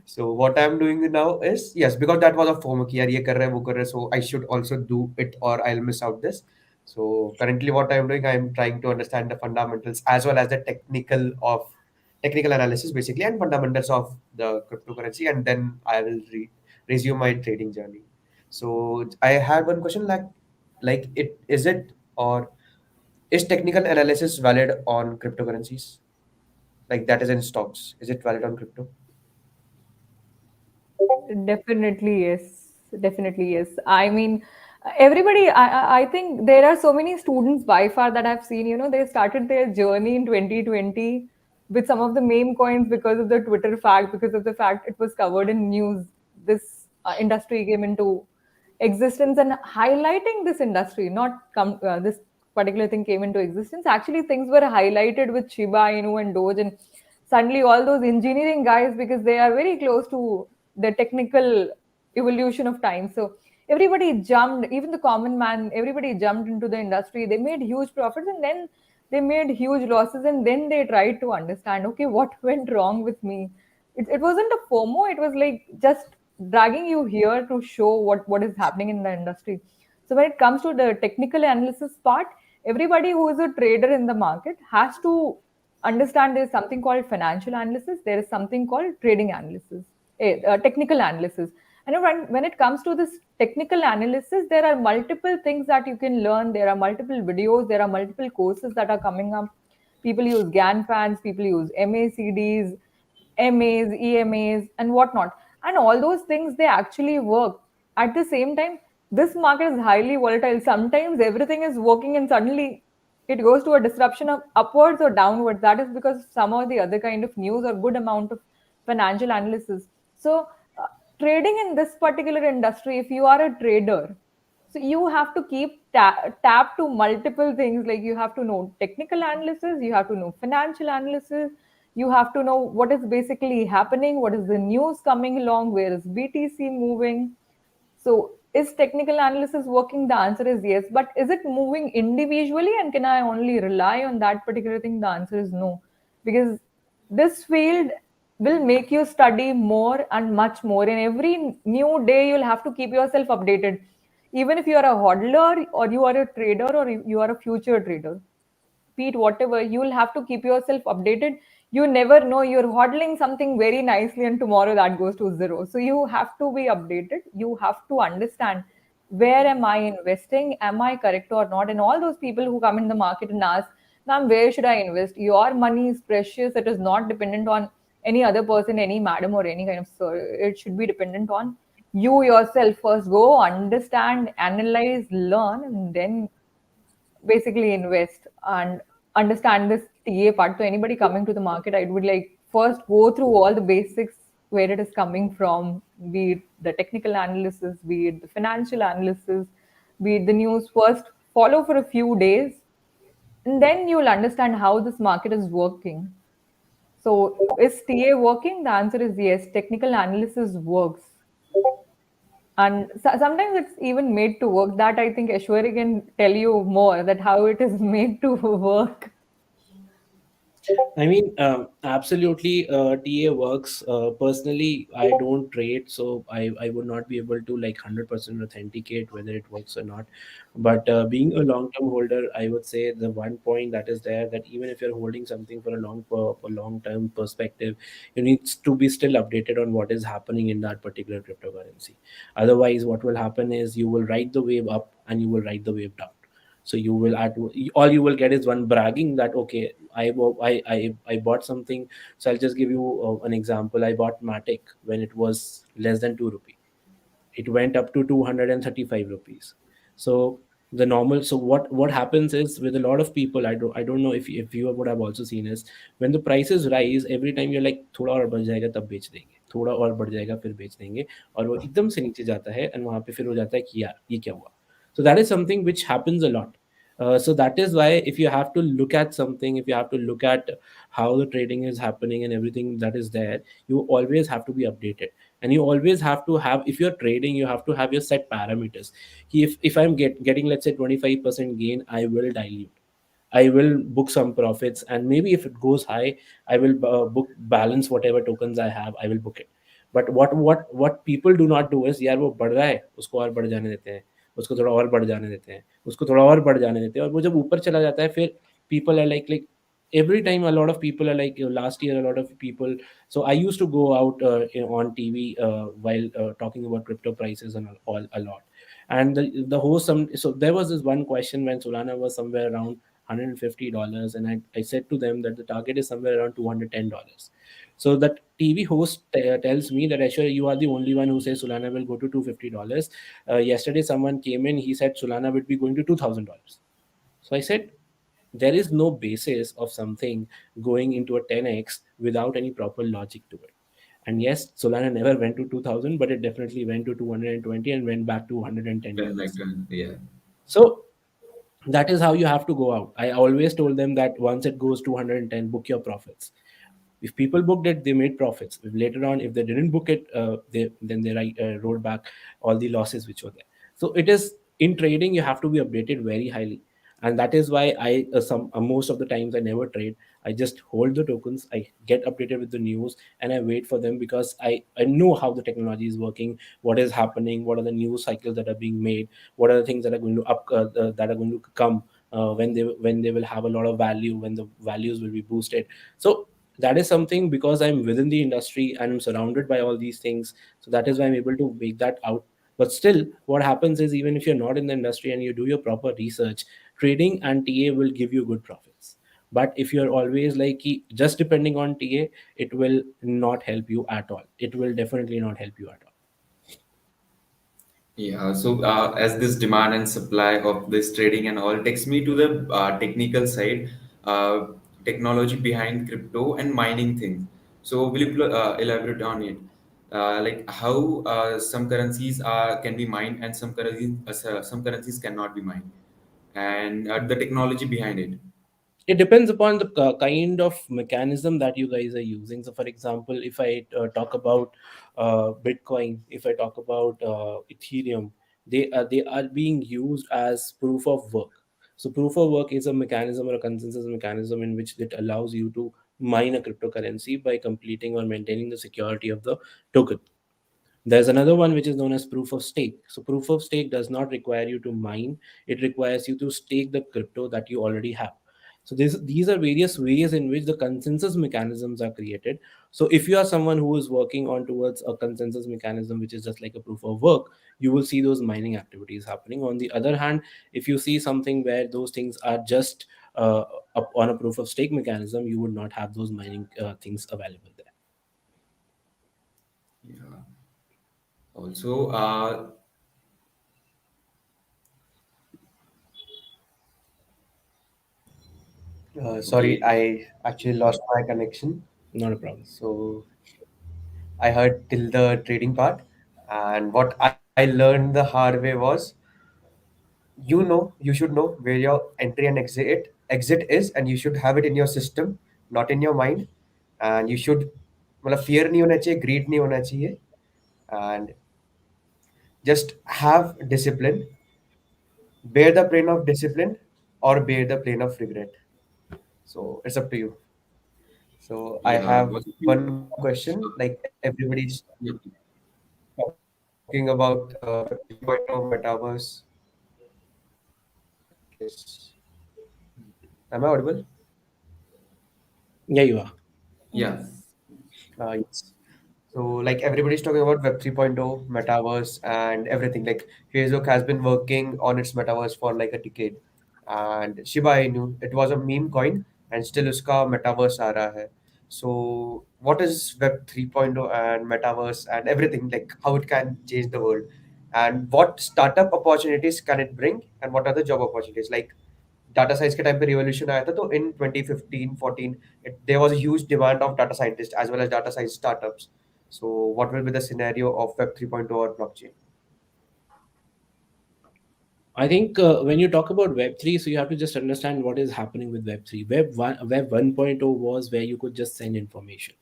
So what I'm doing now is, yes, because that was a FOMO ki yaar ye kar raha hai, wo kar raha hai, so I should also do it or I'll miss out this. So currently what I'm doing, I'm trying to understand the fundamentals as well as the technical analysis basically and fundamentals of the cryptocurrency, and then I will resume my trading journey. So I had one question, like it is it or is technical analysis valid on cryptocurrencies, like that is in stocks, is it valid on crypto? Definitely yes. Definitely yes. I mean, everybody. I think there are so many students by far that I've seen. You know, they started their journey in 2020 with some of the meme coins because of the Twitter fact, because of the fact it was covered in news. This industry came into existence, and highlighting this industry, not this particular thing came into existence. Actually, things were highlighted with Shiba Inu and Doge, and suddenly all those engineering guys, because they are very close to the technical evolution of time. So everybody jumped, even the common man, everybody jumped into the industry. They made huge profits and then they made huge losses, and then they tried to understand, okay, what went wrong with me. It wasn't a FOMO, it was like just dragging you here to show what is happening in the industry. So when it comes to the technical analysis part, everybody who is a trader in the market has to understand there is something called financial analysis, there is something called trading analysis, technical analysis. And when it comes to this technical analysis, there are multiple things that you can learn. There are multiple videos, there are multiple courses that are coming up. People use GAN fans, people use MACDs, MAs, EMAs, and whatnot. And all those things, they actually work. At the same time, this market is highly volatile. Sometimes everything is working and suddenly it goes to a disruption of upwards or downwards. That is because some or the other kind of news or good amount of financial analysis. So, trading in this particular industry, if you are a trader, so you have to keep tap to multiple things. Like you have to know technical analysis, you have to know financial analysis, you have to know what is basically happening, what is the news coming along, where is BTC moving. So, is technical analysis working? The answer is yes. But is it moving individually and can I only rely on that particular thing? The answer is no. Because this field will make you study more and much more. And every new day, you'll have to keep yourself updated. Even if you are a hodler or you are a trader or you are a future trader, Pete, whatever, you'll have to keep yourself updated. You never know, you're hodling something very nicely and tomorrow that goes to zero. So you have to be updated. You have to understand, where am I investing? Am I correct or not? And all those people who come in the market and ask, ma'am, where should I invest? Your money is precious. It is not dependent on any other person, any madam or any kind of sir. It should be dependent on you yourself. First go understand, analyze, learn, and then basically invest and understand this TA part. So anybody coming to the market, I would like first go through all the basics, where it is coming from, be it the technical analysis, be it the financial analysis, be it the news. First follow for a few days, and then you'll understand how this market is working. So is TA working? The answer is yes. Technical analysis works. And sometimes it's even made to work. That I think Aishwary can tell you more, that how it is made to work. I mean, absolutely, TA works. Personally, I don't trade, so I would not be able to like 100% authenticate whether it works or not. But being a long-term holder, I would say the one point that is there, that even if you're holding something for a long-term perspective, you need to be still updated on what is happening in that particular cryptocurrency. Otherwise, what will happen is you will ride the wave up and you will ride the wave down. So you will add, all you will get is one bragging that okay, I bought something. So I'll just give you an example. I bought Matic when it was less than 2 rupee. It went up to 235 rupees. So the normal, so what happens is with a lot of people, I don't know if you would have also seen, is when the prices rise, every time you're like थोड़ा और बढ़ जाएगा तब बेच देंगे, थोड़ा और बढ़ जाएगा फिर बेच देंगे, और वो एकदम से नीचे जाता है, and वहां पे फिर हो जाता है कि यार ये क्या हुआ. So that is something which happens a lot. So that is why if you have to look at something, if you have to look at how the trading is happening and everything that is there, you always have to be updated. And you always have to have, if you're trading, you have to have your set parameters. If I'm getting, let's say, 25% gain, I will dilute, I will book some profits, and maybe if it goes high, I will book balance whatever tokens I have, I will book it. But what people do not do is, यार वो बढ़ रहा है उसको और बढ़ जाने देते हैं, उसको थोड़ा और बढ़ जाने देते हैं, उसको थोड़ा और बढ़ जाने देते हैं, और वो जब ऊपर चला जाता है फिर people are like every time a lot of people are like, last year a lot of people, so I used to go out on TV while talking about crypto prices and all a lot. And the host, so there was this one question when Solana was somewhere around $150, and I said to them that the target is somewhere around $210. So that TV host tells me that, Aishwary, you are the only one who says Solana will go to $250. Yesterday someone came in, he said Solana would be going to $2,000. So I said, there is no basis of something going into a 10x without any proper logic to it. And yes, Solana never went to 2000, but it definitely went to 220 and went back to Well, like, $110. yeah. So that is how you have to go out. I always told them that once it goes 210, book your profits. If people booked it, they made profits. If later on, if they didn't book it, then they rolled back all the losses which were there. So it is, in trading, you have to be updated very highly, and that is why I some most of the times I never trade. I just hold the tokens, I get updated with the news, and I wait for them, because I know how the technology is working, what is happening, what are the news cycles that are being made, what are the things that are going to that are going to come when they will have a lot of value, when the values will be boosted. So that is something, because I'm within the industry and I'm surrounded by all these things, so that is why I'm able to make that out. But still, what happens is, even if you're not in the industry and you do your proper research, trading and TA will give you good profits. But if you're always like just depending on TA, it will not help you at all. It will definitely not help you at all. Yeah, so as this demand and supply of this trading and all takes me to the technical side, uh, technology behind crypto and mining things. So will you elaborate on it? Like how some currencies can be mined and some currencies cannot be mined, and the technology behind it. It depends upon the kind of mechanism that you guys are using. So for example, if I talk about Bitcoin, if I talk about Ethereum, they are being used as proof of work. So proof of work is a mechanism or a consensus mechanism in which it allows you to mine a cryptocurrency by completing or maintaining the security of the token. There's another one which is known as proof of stake. So proof of stake does not require you to mine, it requires you to stake the crypto that you already have. So these are various ways in which the consensus mechanisms are created. So if you are someone who is working on towards a consensus mechanism, which is just like a proof of work, you will see those mining activities happening. On the other hand, if you see something where those things are just up on a proof of stake mechanism, you would not have those mining things available there. Yeah. Also, Sorry, okay. I actually lost my connection. Not a problem. So I heard till the trading part, and what I learned the hard way was, you should know where your entry and exit is, and you should have it in your system, not in your mind. And you should, मतलब fear नहीं होना चाहिए, greed नहीं होना चाहिए, and just have discipline, bear the pain of discipline, or bear the pain of regret. So it's up to you. So I Yeah, have what if one you? more question. Like everybody's Yeah. talking about Web 3.0 metaverse. I guess. Am I audible? Yeah, you are. Yeah. Yes. Yes. So, like everybody's talking about Web 3.0, metaverse, and everything. Like Facebook has been working on its metaverse for like a decade, and Shiba Inu, it was a meme coin, and still uska metaverse aa raha hai. So, what is Web 3.0 and metaverse and everything? Like how it can change the world, and what startup opportunities can it bring, and what are the job opportunities? Like data science के time पे revolution आया था तो इन 2015 14 there was a huge demand of data scientists as well as data science startups. So what will be the scenario of Web 3.0 or blockchain? I think when you talk about Web3, so you have to just understand what is happening with Web3. Web 1.0 was where you could just send information.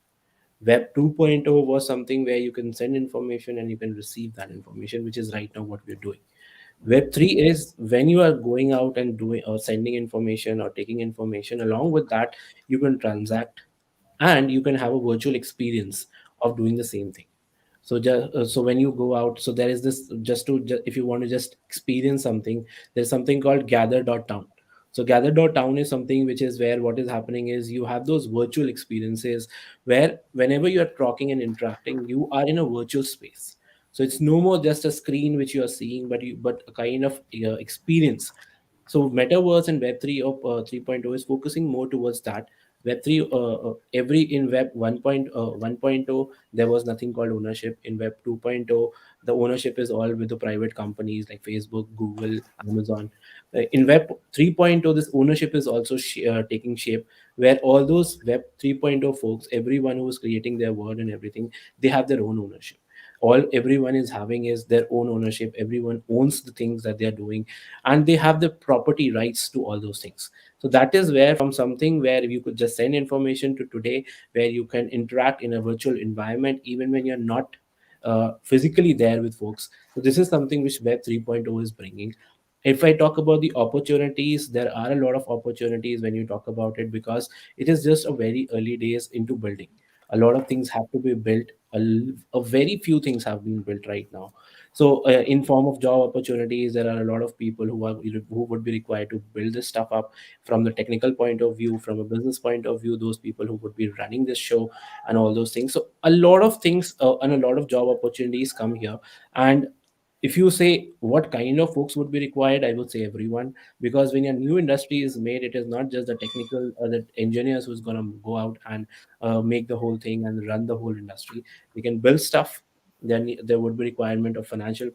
Web 2.0 was something where you can send information and you can receive that information, which is right now what we're doing. Web 3 is when you are going out and doing or sending information or taking information. Along with that, you can transact and you can have a virtual experience of doing the same thing. So so when you go out, so there is this, if you want to just experience something, there's something called gather.town. So gather.town is something which is where what is happening is you have those virtual experiences where whenever you are talking and interacting, you are in a virtual space. So it's no more just a screen which you are seeing, but a kind of experience. So metaverse and Web3 of 3.0 is focusing more towards that. Web3, every in Web 1.0, there was nothing called ownership. In Web 2.0, the ownership is all with the private companies like Facebook, Google, Amazon. In Web 3.0, this ownership is also taking shape, where all those Web 3.0 folks, everyone who is creating their word and everything, they have their own ownership. All everyone is having is their own ownership. Everyone owns the things that they are doing, and they have the property rights to all those things. So that is where from something where you could just send information to today, where you can interact in a virtual environment even when you're not physically there with folks. So this is something which Web 3.0 is bringing. If I talk about the opportunities, there are a lot of opportunities when you talk about it, because it is just a very early days into building. A lot of things have to be built. A very few things have been built right now. So in form of job opportunities, there are a lot of people who would be required to build this stuff up from the technical point of view, from a business point of view, those people who would be running this show and all those things. So a lot of things and a lot of job opportunities come here. And if you say what kind of folks would be required, I would say everyone, because when a new industry is made, it is not just the technical or the engineers who's going to go out and make the whole thing and run the whole industry. They can build stuff. Then there would be requirement of financial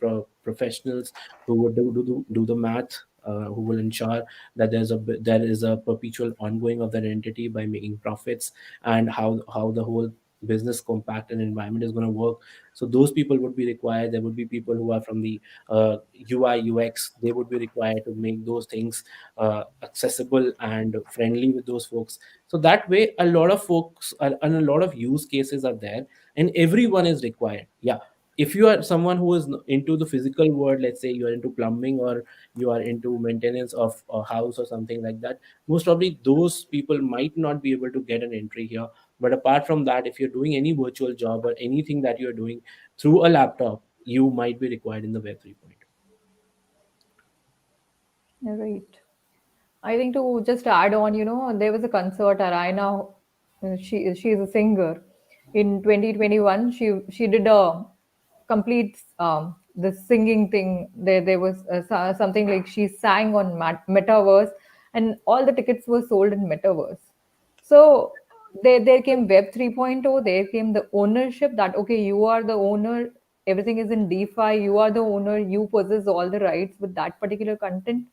professionals who would do the math, who will ensure that there is a perpetual ongoing of that entity by making profits, and how the whole business compact and environment is going to work. So those people would be required. There would be people who are from the UI UX. They would be required to make those things accessible and friendly with those folks. So that way, a lot of folks and a lot of use cases are there, and everyone is required. Yeah, if you are someone who is into the physical world, let's say you are into plumbing or you are into maintenance of a house or something like that, most probably those people might not be able to get an entry here. But apart from that, if you're doing any virtual job or anything that you're doing through a laptop, you might be required in the Web 3.0. Right. I think to just add on, there was a concert, Arina. She is a singer. In 2021, she did a complete the singing thing. There was something like she sang on Metaverse, and all the tickets were sold in Metaverse. So there came Web 3.0. There came the ownership that okay, you are the owner. Everything is in DeFi. You are the owner. You possess all the rights with that particular content,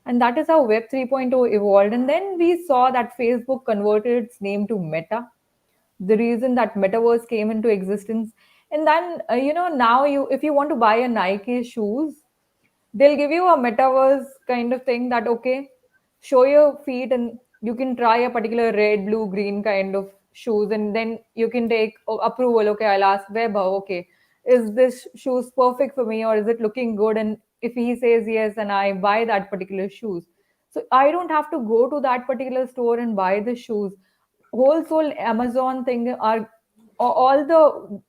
and that is how Web 3.0 evolved. And then we saw that Facebook converted its name to Meta, the reason that metaverse came into existence. And then, now if you want to buy a Nike shoes, they'll give you a metaverse kind of thing that okay, show your feet and you can try a particular red, blue, green kind of shoes, and then you can take approval. Okay, I'll ask Weber, okay, is this shoes perfect for me or is it looking good? And if he says yes, and I buy that particular shoes, so I don't have to go to that particular store and buy the shoes. Wholesale Amazon thing are all the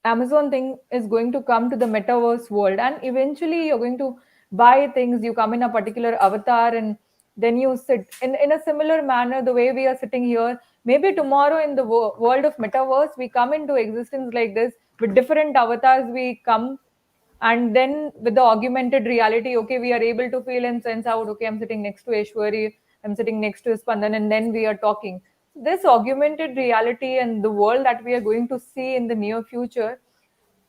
Amazon thing is going to come to the metaverse world, and eventually you're going to buy things. You come in a particular avatar, and then you sit in a similar manner the way we are sitting here. Maybe tomorrow in the world of metaverse, we come into existence like this with different avatars. We come, and then with the augmented reality, okay, we are able to feel and sense out. Okay, I'm sitting next to Aishwary, I'm sitting next to Spandan, and then we are talking. This augmented reality and the world that we are going to see in the near future,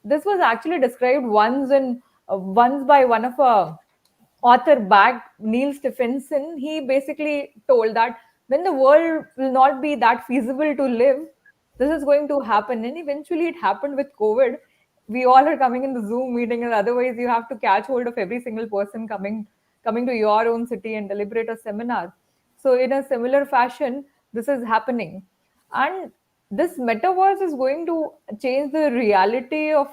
this was actually described once by one of a author back, Neil Stephenson. He basically told that when the world will not be that feasible to live, this is going to happen. And eventually it happened with COVID. We all are coming in the Zoom meeting, and otherwise you have to catch hold of every single person coming. coming to your own city and deliberate a seminar. So in a similar fashion, this is happening. And this metaverse is going to change the reality of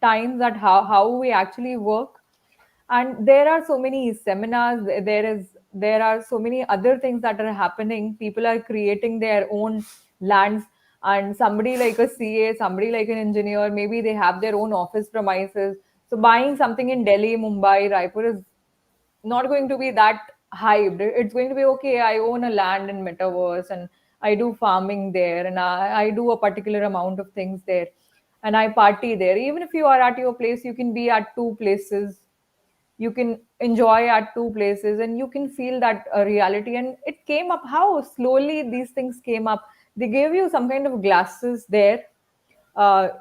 times, that how we actually work. And there are so many seminars, there are so many other things that are happening. People are creating their own lands, and somebody like a CA, somebody like an engineer, maybe they have their own office premises. So buying something in Delhi, Mumbai, Raipur is not going to be that hyped. It's going to be okay. I own a land in metaverse and I do farming there, and I do a particular amount of things there, and I party there. Even if you are at your place, you can be at two places, you can enjoy at two places, and you can feel that reality. And it came up, how slowly these things came up. They gave you some kind of glasses there,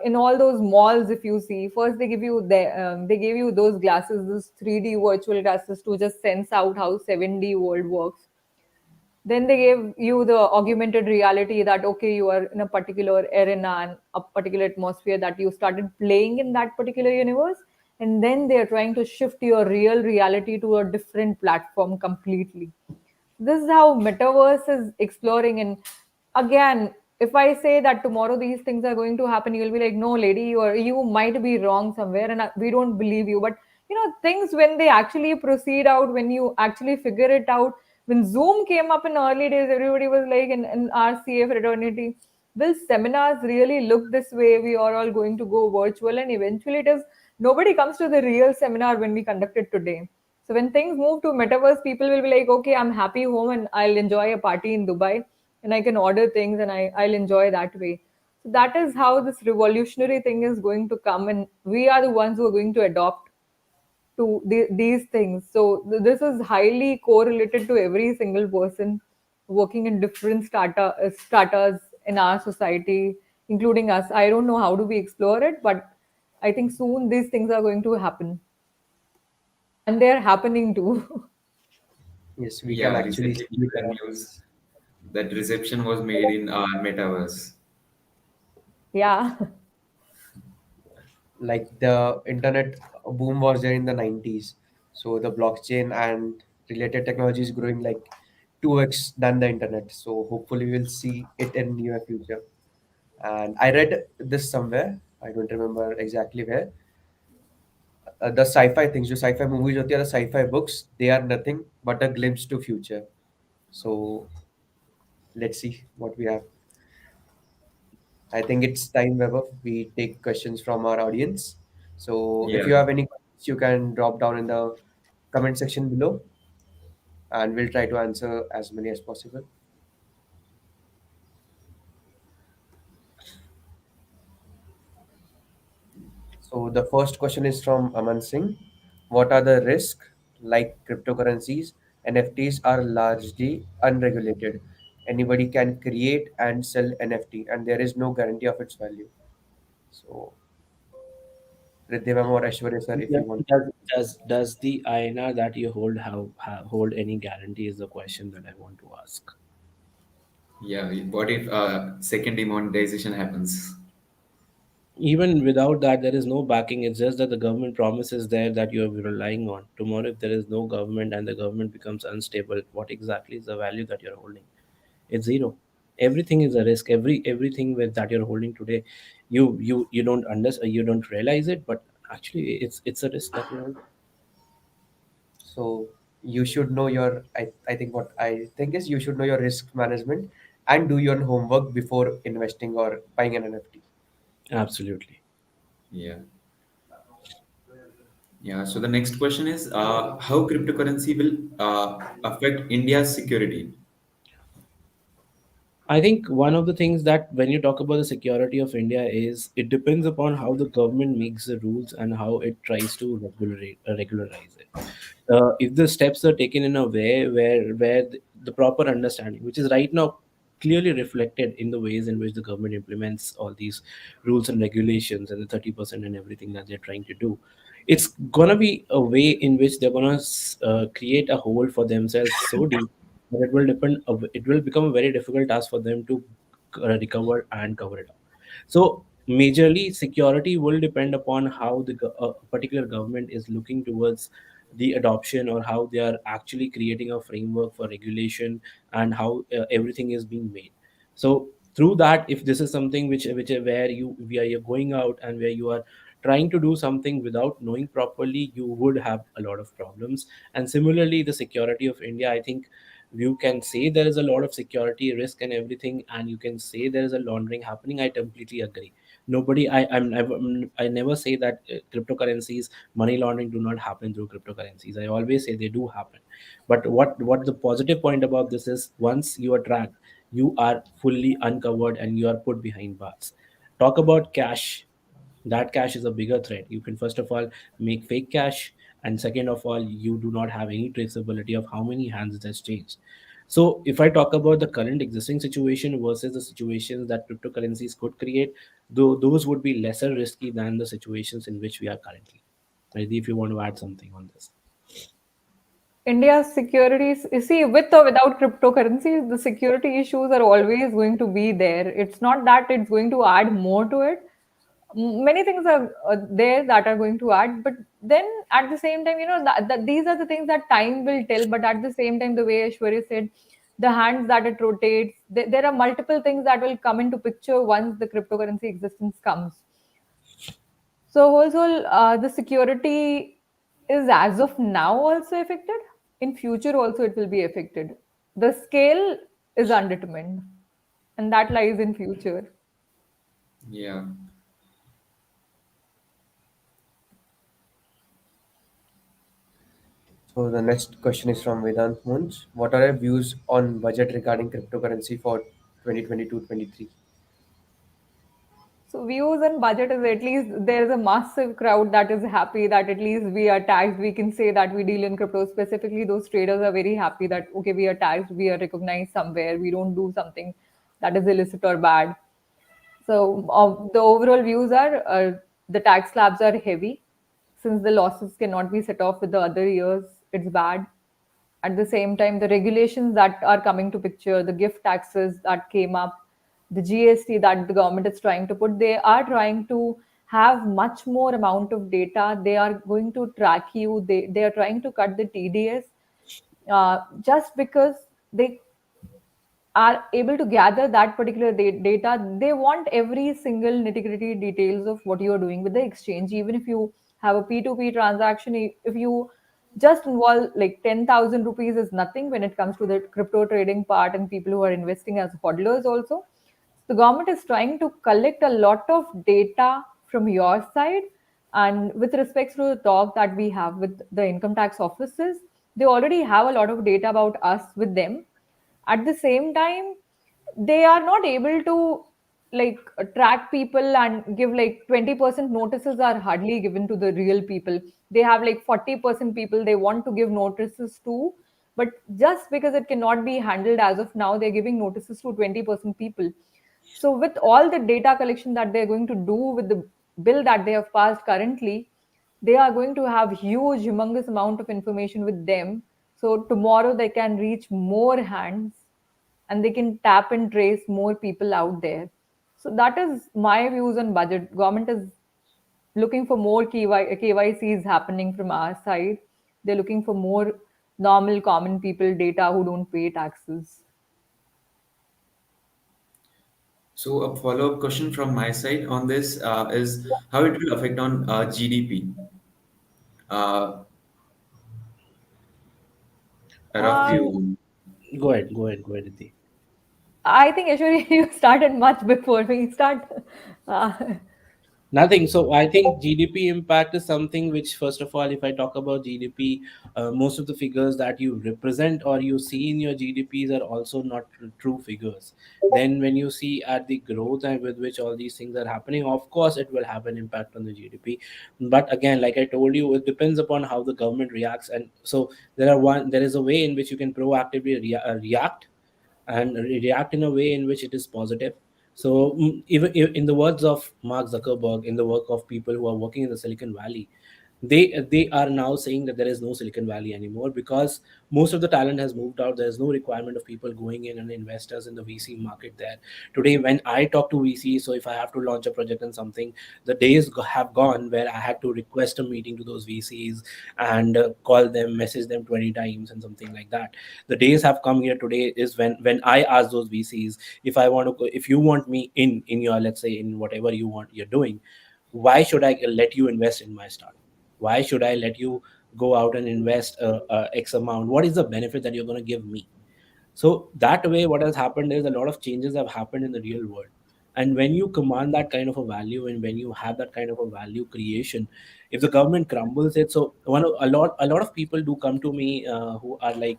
in all those malls. If you see, first they gave you those glasses, those 3D virtual glasses, to just sense out how 7D world works. Then they gave you the augmented reality, that okay, you are in a particular arena and a particular atmosphere, that you started playing in that particular universe. And then they are trying to shift your real reality to a different platform completely. This is how metaverse is exploring. And again, if I say that tomorrow these things are going to happen, you'll be like, no lady, you might be wrong somewhere, and we don't believe you. But things, when they actually proceed out, when you actually figure it out. When Zoom came up in early days, everybody was like, in our CA fraternity, will seminars really look this way? We are all going to go virtual, and eventually it is. Nobody comes to the real seminar when we conduct it today. So when things move to metaverse, people will be like, okay, I'm happy home and I'll enjoy a party in Dubai, and I can order things, and I'll enjoy that way. So that is how this revolutionary thing is going to come, and we are the ones who are going to adopt to these things. So this is highly correlated to every single person working in different stratas in our society, including us. I don't know how do we explore it, but I think soon these things are going to happen, and they're happening too. Yes, we can Yeah, actually recently see we the, heard news that reception was made in metaverse. Yeah. like the internet boom was there in the 90s. So the blockchain and related technology is growing like 2x than the internet. So hopefully we'll see it in near future. And I read this somewhere, I don't remember exactly where. The sci-fi things, जो sci-fi movies होती है, the sci-fi books, they are nothing but a glimpse to future. So let's see what we have. I think it's time, Weber. We take questions from our audience. So if Yeah. you have any questions, you can drop down in the comment section below, and we'll try to answer as many as possible. So the first question is from Aman Singh. What are the risks? Like cryptocurrencies, NFTs are largely unregulated. Anybody can create and sell NFT, and there is no guarantee of its value. So, Riddhi ma'am or Aishwarya sir, if you want. Does the INR that you hold any guarantee is the question that I want to ask. Yeah. What if second demonetization happens? Even without that, there is no backing. It's just that the government promise is there that you are relying on. Tomorrow, if there is no government and the government becomes unstable, what exactly is the value that you're holding? It's zero. Everything is a risk. Everything with that you're holding today, you don't understand, you don't realize it, but actually it's a risk that you're holding. So you should know your. I think what I think is you should know your risk management and do your homework before investing or buying an NFT. Absolutely. Yeah. Yeah. So the next question is how cryptocurrency will affect India's security? I think one of the things that when you talk about the security of India is it depends upon how the government makes the rules and how it tries to regularize it. If the steps are taken in a way where the proper understanding, which is right now clearly reflected in the ways in which the government implements all these rules and regulations and the 30% and everything that they're trying to do, it's gonna be a way in which they're gonna create a hole for themselves so deep that it will become a very difficult task for them to recover and cover it up. So majorly security will depend upon how the particular government is looking towards the adoption, or how they are actually creating a framework for regulation, and how everything is being made. So through that, if this is something which where you're going out and where you are trying to do something without knowing properly, you would have a lot of problems. And similarly, the security of India, I think you can say there is a lot of security risk and everything, and you can say there is a laundering happening. I completely agree. Nobody, I never say that cryptocurrencies, money laundering do not happen through cryptocurrencies. I always say they do happen. But what the positive point about this is, once you are tracked, you are fully uncovered and you are put behind bars. Talk about cash. That cash is a bigger threat. You can first of all make fake cash, and second of all, you do not have any traceability of how many hands it has changed. So if I talk about the current existing situation versus the situations that cryptocurrencies could create, though those would be lesser risky than the situations in which we are currently. Maybe if you want to add something on this. India's securities, you see, with or without cryptocurrencies, the security issues are always going to be there. It's not that it's going to add more to it. Many things are there that are going to add, but then at the same time, that these are the things that time will tell. But at the same time, the way Aishwarya said, the hands that it rotates, there are multiple things that will come into picture once the cryptocurrency existence comes. So also, the security is as of now also affected. In future also it will be affected. The scale is undetermined, and that lies in future. Yeah. So the next question is from Vedant Munch. What are your views on budget regarding cryptocurrency for 2022-23? So views and budget is, at least there is a massive crowd that is happy that at least we are taxed. We can say that we deal in crypto. Specifically, those traders are very happy that okay, we are taxed, we are recognized somewhere, we don't do something that is illicit or bad. So the overall views are the tax slabs are heavy since the losses cannot be set off with the other years. It's bad. At the same time, the regulations that are coming to picture, the gift taxes that came up, the GST that the government is trying to put, they are trying to have much more amount of data. They are going to track you. They are trying to cut the TDS just because they are able to gather that particular data. They want every single nitty gritty details of what you are doing with the exchange. Even if you have a P2P transaction, if you just involve like 10,000 rupees is nothing when it comes to the crypto trading part and people who are investing as hodlers also. The government is trying to collect a lot of data from your side. And with respect to the talk that we have with the income tax offices, they already have a lot of data about us with them. At the same time, they are not able to like track people and give like 20% notices are hardly given to the real people. They have like 40% people they want to give notices to, but just because it cannot be handled as of now, they're giving notices to 20% people. So with all the data collection that they're going to do with the bill that they have passed currently, they are going to have huge, humongous amount of information with them. So tomorrow they can reach more hands and they can tap and trace more people out there. So that is my views on budget. Government is looking for more KYCs happening from our side. They're looking for more normal, common people data who don't pay taxes. So a follow-up question from my side on this is how it will affect on GDP. Uh, a rough Uh, view. Go ahead, Riddhi. I think Ashwari, you started much before me. Start. Uh, Nothing. So I think GDP impact is something which, first of all, if I talk about GDP, most of the figures that you represent or you see in your GDPs are also not true figures. Then when you see at the growth and with which all these things are happening, of course it will have an impact on the GDP. But again, like I told you, it depends upon how the government reacts. And so there is a way in which you can proactively react and react in a way in which it is positive. So even in the words of Mark Zuckerberg, in the work of people who are working in the Silicon Valley, They are now saying that there is no Silicon Valley anymore, because most of the talent has moved out. There is no requirement of people going in and investors in the VC market there today. When I talk to VC, so if I have to launch a project and something, the days have gone where I had to request a meeting to those VCs and call them, message them 20 times and something like that. The days have come here today is when I ask those VCs, if I want to go, if you want me in your, let's say, in whatever you want you're doing, why should I let you invest in my startup? Why should I let you go out and invest X amount? What is the benefit that you're going to give me? So that way, what has happened is a lot of changes have happened in the real world. And when you command that kind of a value, and when you have that kind of a value creation, if the government crumbles it, so a lot of people do come to me who are like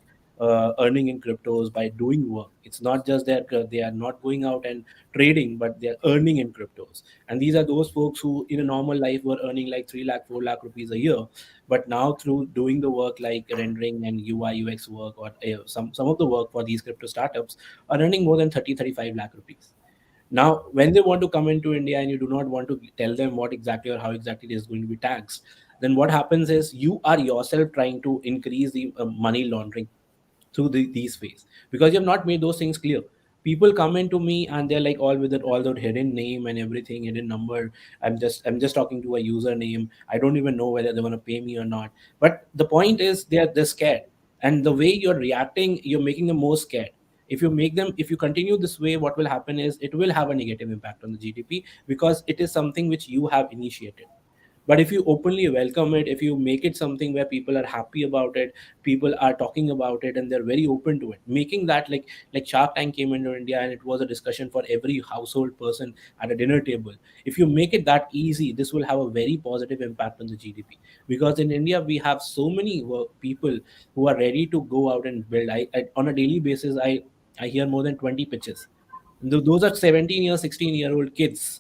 earning in cryptos by doing work. It's not just that they are not going out and trading, but they are earning in cryptos. And these are those folks who, in a normal life, were earning like 3 lakh, 4 lakh rupees a year, but now through doing the work like rendering and UI UX work, or some of the work for these crypto startups, are earning more than 30, 35 lakh rupees. Now when they want to come into India and you do not want to tell them what exactly or how exactly it is going to be taxed, then what happens is you are yourself trying to increase the money laundering through these ways, because you have not made those things clear. People come into me and they're like all with it, all that hidden name and everything, hidden number. I'm just talking to a username. I don't even know whether they're going to pay me or not. But the point is they're scared, and the way you're reacting, you're making them more scared. If you continue this way, what will happen is it will have a negative impact on the GDP, because it is something which you have initiated. But if you openly welcome it, if you make it something where people are happy about it, people are talking about it and they're very open to it, making that like Shark Tank came into India and it was a discussion for every household person at a dinner table. If you make it that easy, this will have a very positive impact on the GDP, because in India we have so many people who are ready to go out and build. On a daily basis, I hear more than 20 pitches. Those are 17-year, 16-year-old kids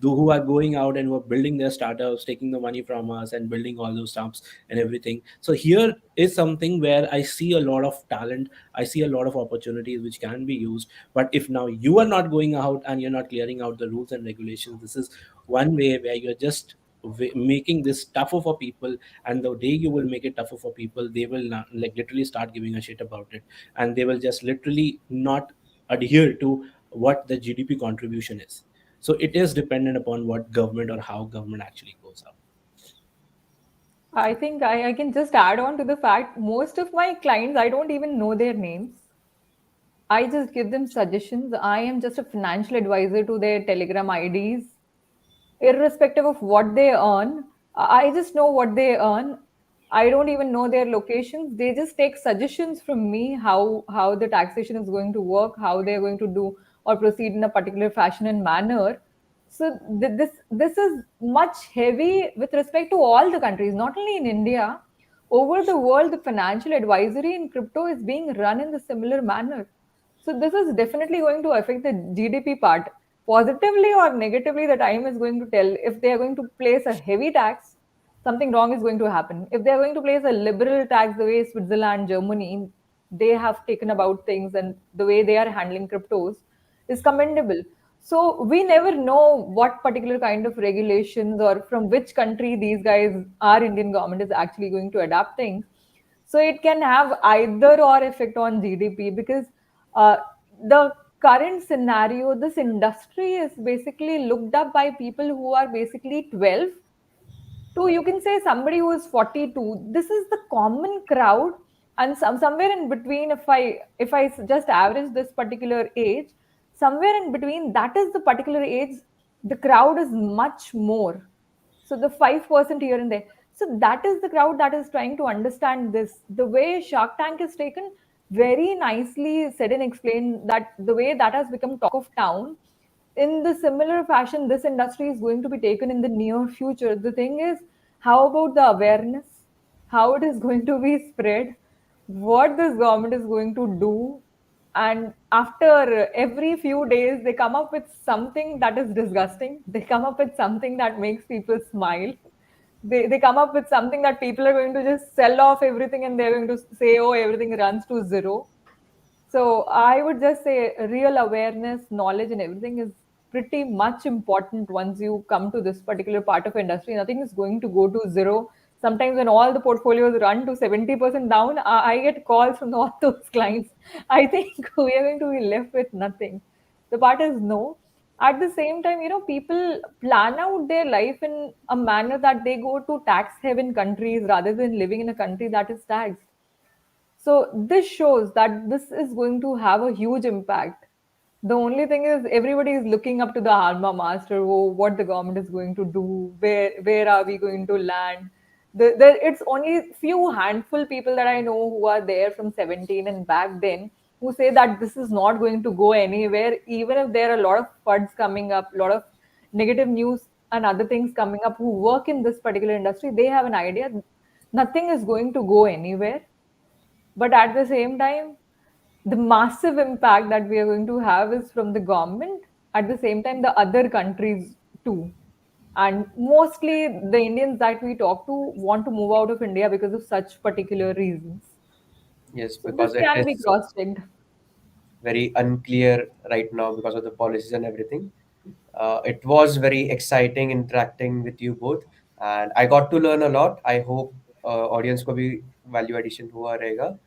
who are going out and who are building their startups, taking the money from us and building all those stuffs and everything. So here is something where I see a lot of talent. I see a lot of opportunities which can be used. But if now you are not going out and you're not clearing out the rules and regulations, this is one way where you're just making this tougher for people. And the day you will make it tougher for people, they will not, like, literally start giving a shit about it, and they will just literally not adhere to what the GDP contribution is. So it is dependent upon what government or how government actually goes out. I think I can just add on to the fact most of my clients, I don't even know their names. I just give them suggestions. I am just a financial advisor to their Telegram IDs, irrespective of what they earn. I just know what they earn. I don't even know their locations. They just take suggestions from me how the taxation is going to work, how they're going to do or proceed in a particular fashion and manner. So this is much heavy with respect to all the countries, not only in India. Over the world, the financial advisory in crypto is being run in the similar manner. So this is definitely going to affect the GDP part. Positively or negatively, the time is going to tell. If they are going to place a heavy tax, something wrong is going to happen. If they are going to place a liberal tax, the way Switzerland, Germany, they have taken about things and the way they are handling cryptos is commendable. So we never know what particular kind of regulations or from which country these guys, our Indian government is actually going to adapt things. So it can have either or effect on GDP because uh, the current scenario, this industry is basically looked up by people who are basically 12 to, you can say, somebody who is 42. This is the common crowd, and somewhere in between, if I just average this particular age, somewhere in between, that is the particular age, the crowd is much more. So the 5% here and there. So that is the crowd that is trying to understand this. The way Shark Tank is taken, very nicely said and explained, that the way that has become talk of town, in the similar fashion, this industry is going to be taken in the near future. The thing is, how about the awareness? How it is going to be spread? What this government is going to do? And after every few days, they come up with something that is disgusting. They come up with something that makes people smile. They come up with something that people are going to just sell off everything and they're going to say, oh, everything runs to zero. So I would just say real awareness, knowledge, and everything is pretty much important once you come to this particular part of industry. Nothing is going to go to zero. Sometimes when all the portfolios run to 70% down, I get calls from all those clients. I think we are going to be left with nothing. The part is no. At the same time, people plan out their life in a manner that they go to tax haven countries rather than living in a country that is taxed. So this shows that this is going to have a huge impact. The only thing is everybody is looking up to the Alma Master, oh, what the government is going to do, where are we going to land. It's only few handful people that I know who are there from 17 and back then who say that this is not going to go anywhere, even if there are a lot of FUDs coming up, a lot of negative news and other things coming up who work in this particular industry. They have an idea nothing is going to go anywhere, but at the same time, the massive impact that we are going to have is from the government, at the same time, the other countries too. And mostly the Indians that we talk to want to move out of India because of such particular reasons. Yes, So this because it can be is cross checked. very unclear right now because of the policies and everything. It was very exciting interacting with you both, and I got to learn a lot. I hope audience को भी value addition हुआ रहेगा,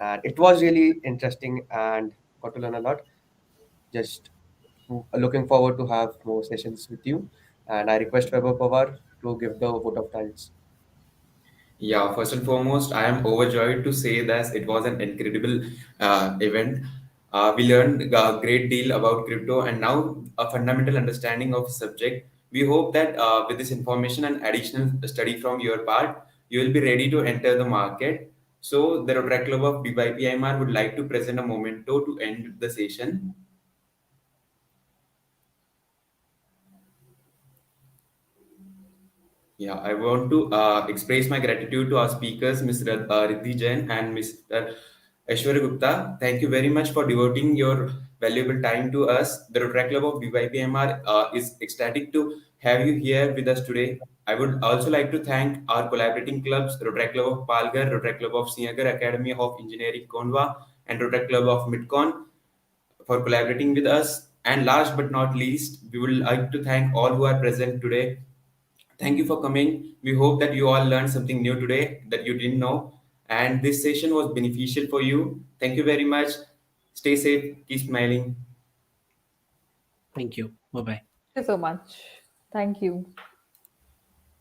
and it was really interesting and got to learn a lot. Just looking forward to have more sessions with you, and I request Weber Pawar to give the vote of thanks. Yeah, first and foremost, I am overjoyed to say that it was an incredible event. We learned a great deal about crypto and now a fundamental understanding of subject. We hope that with this information and additional study from your part, you will be ready to enter the market. So, the Rotaract Club of DYPIMR would like to present a memento to end the session. Yeah, I want to express my gratitude to our speakers, Ms. Riddhi Jain and Mr. Aishwary Gupta. Thank you very much for devoting your valuable time to us. The Rotaract Club of DYPMR is ecstatic to have you here with us today. I would also like to thank our collaborating clubs, Rotaract Club of Palghar, Rotaract Club of Srinagar, Academy of Engineering Kondwa, and Rotaract Club of Midcon for collaborating with us. And last but not least, we would like to thank all who are present today. Thank you for coming. We hope that you all learned something new today that you didn't know. And this session was beneficial for you. Thank you very much. Stay safe. Keep smiling. Thank you. Bye bye. Thank you so much. Thank you.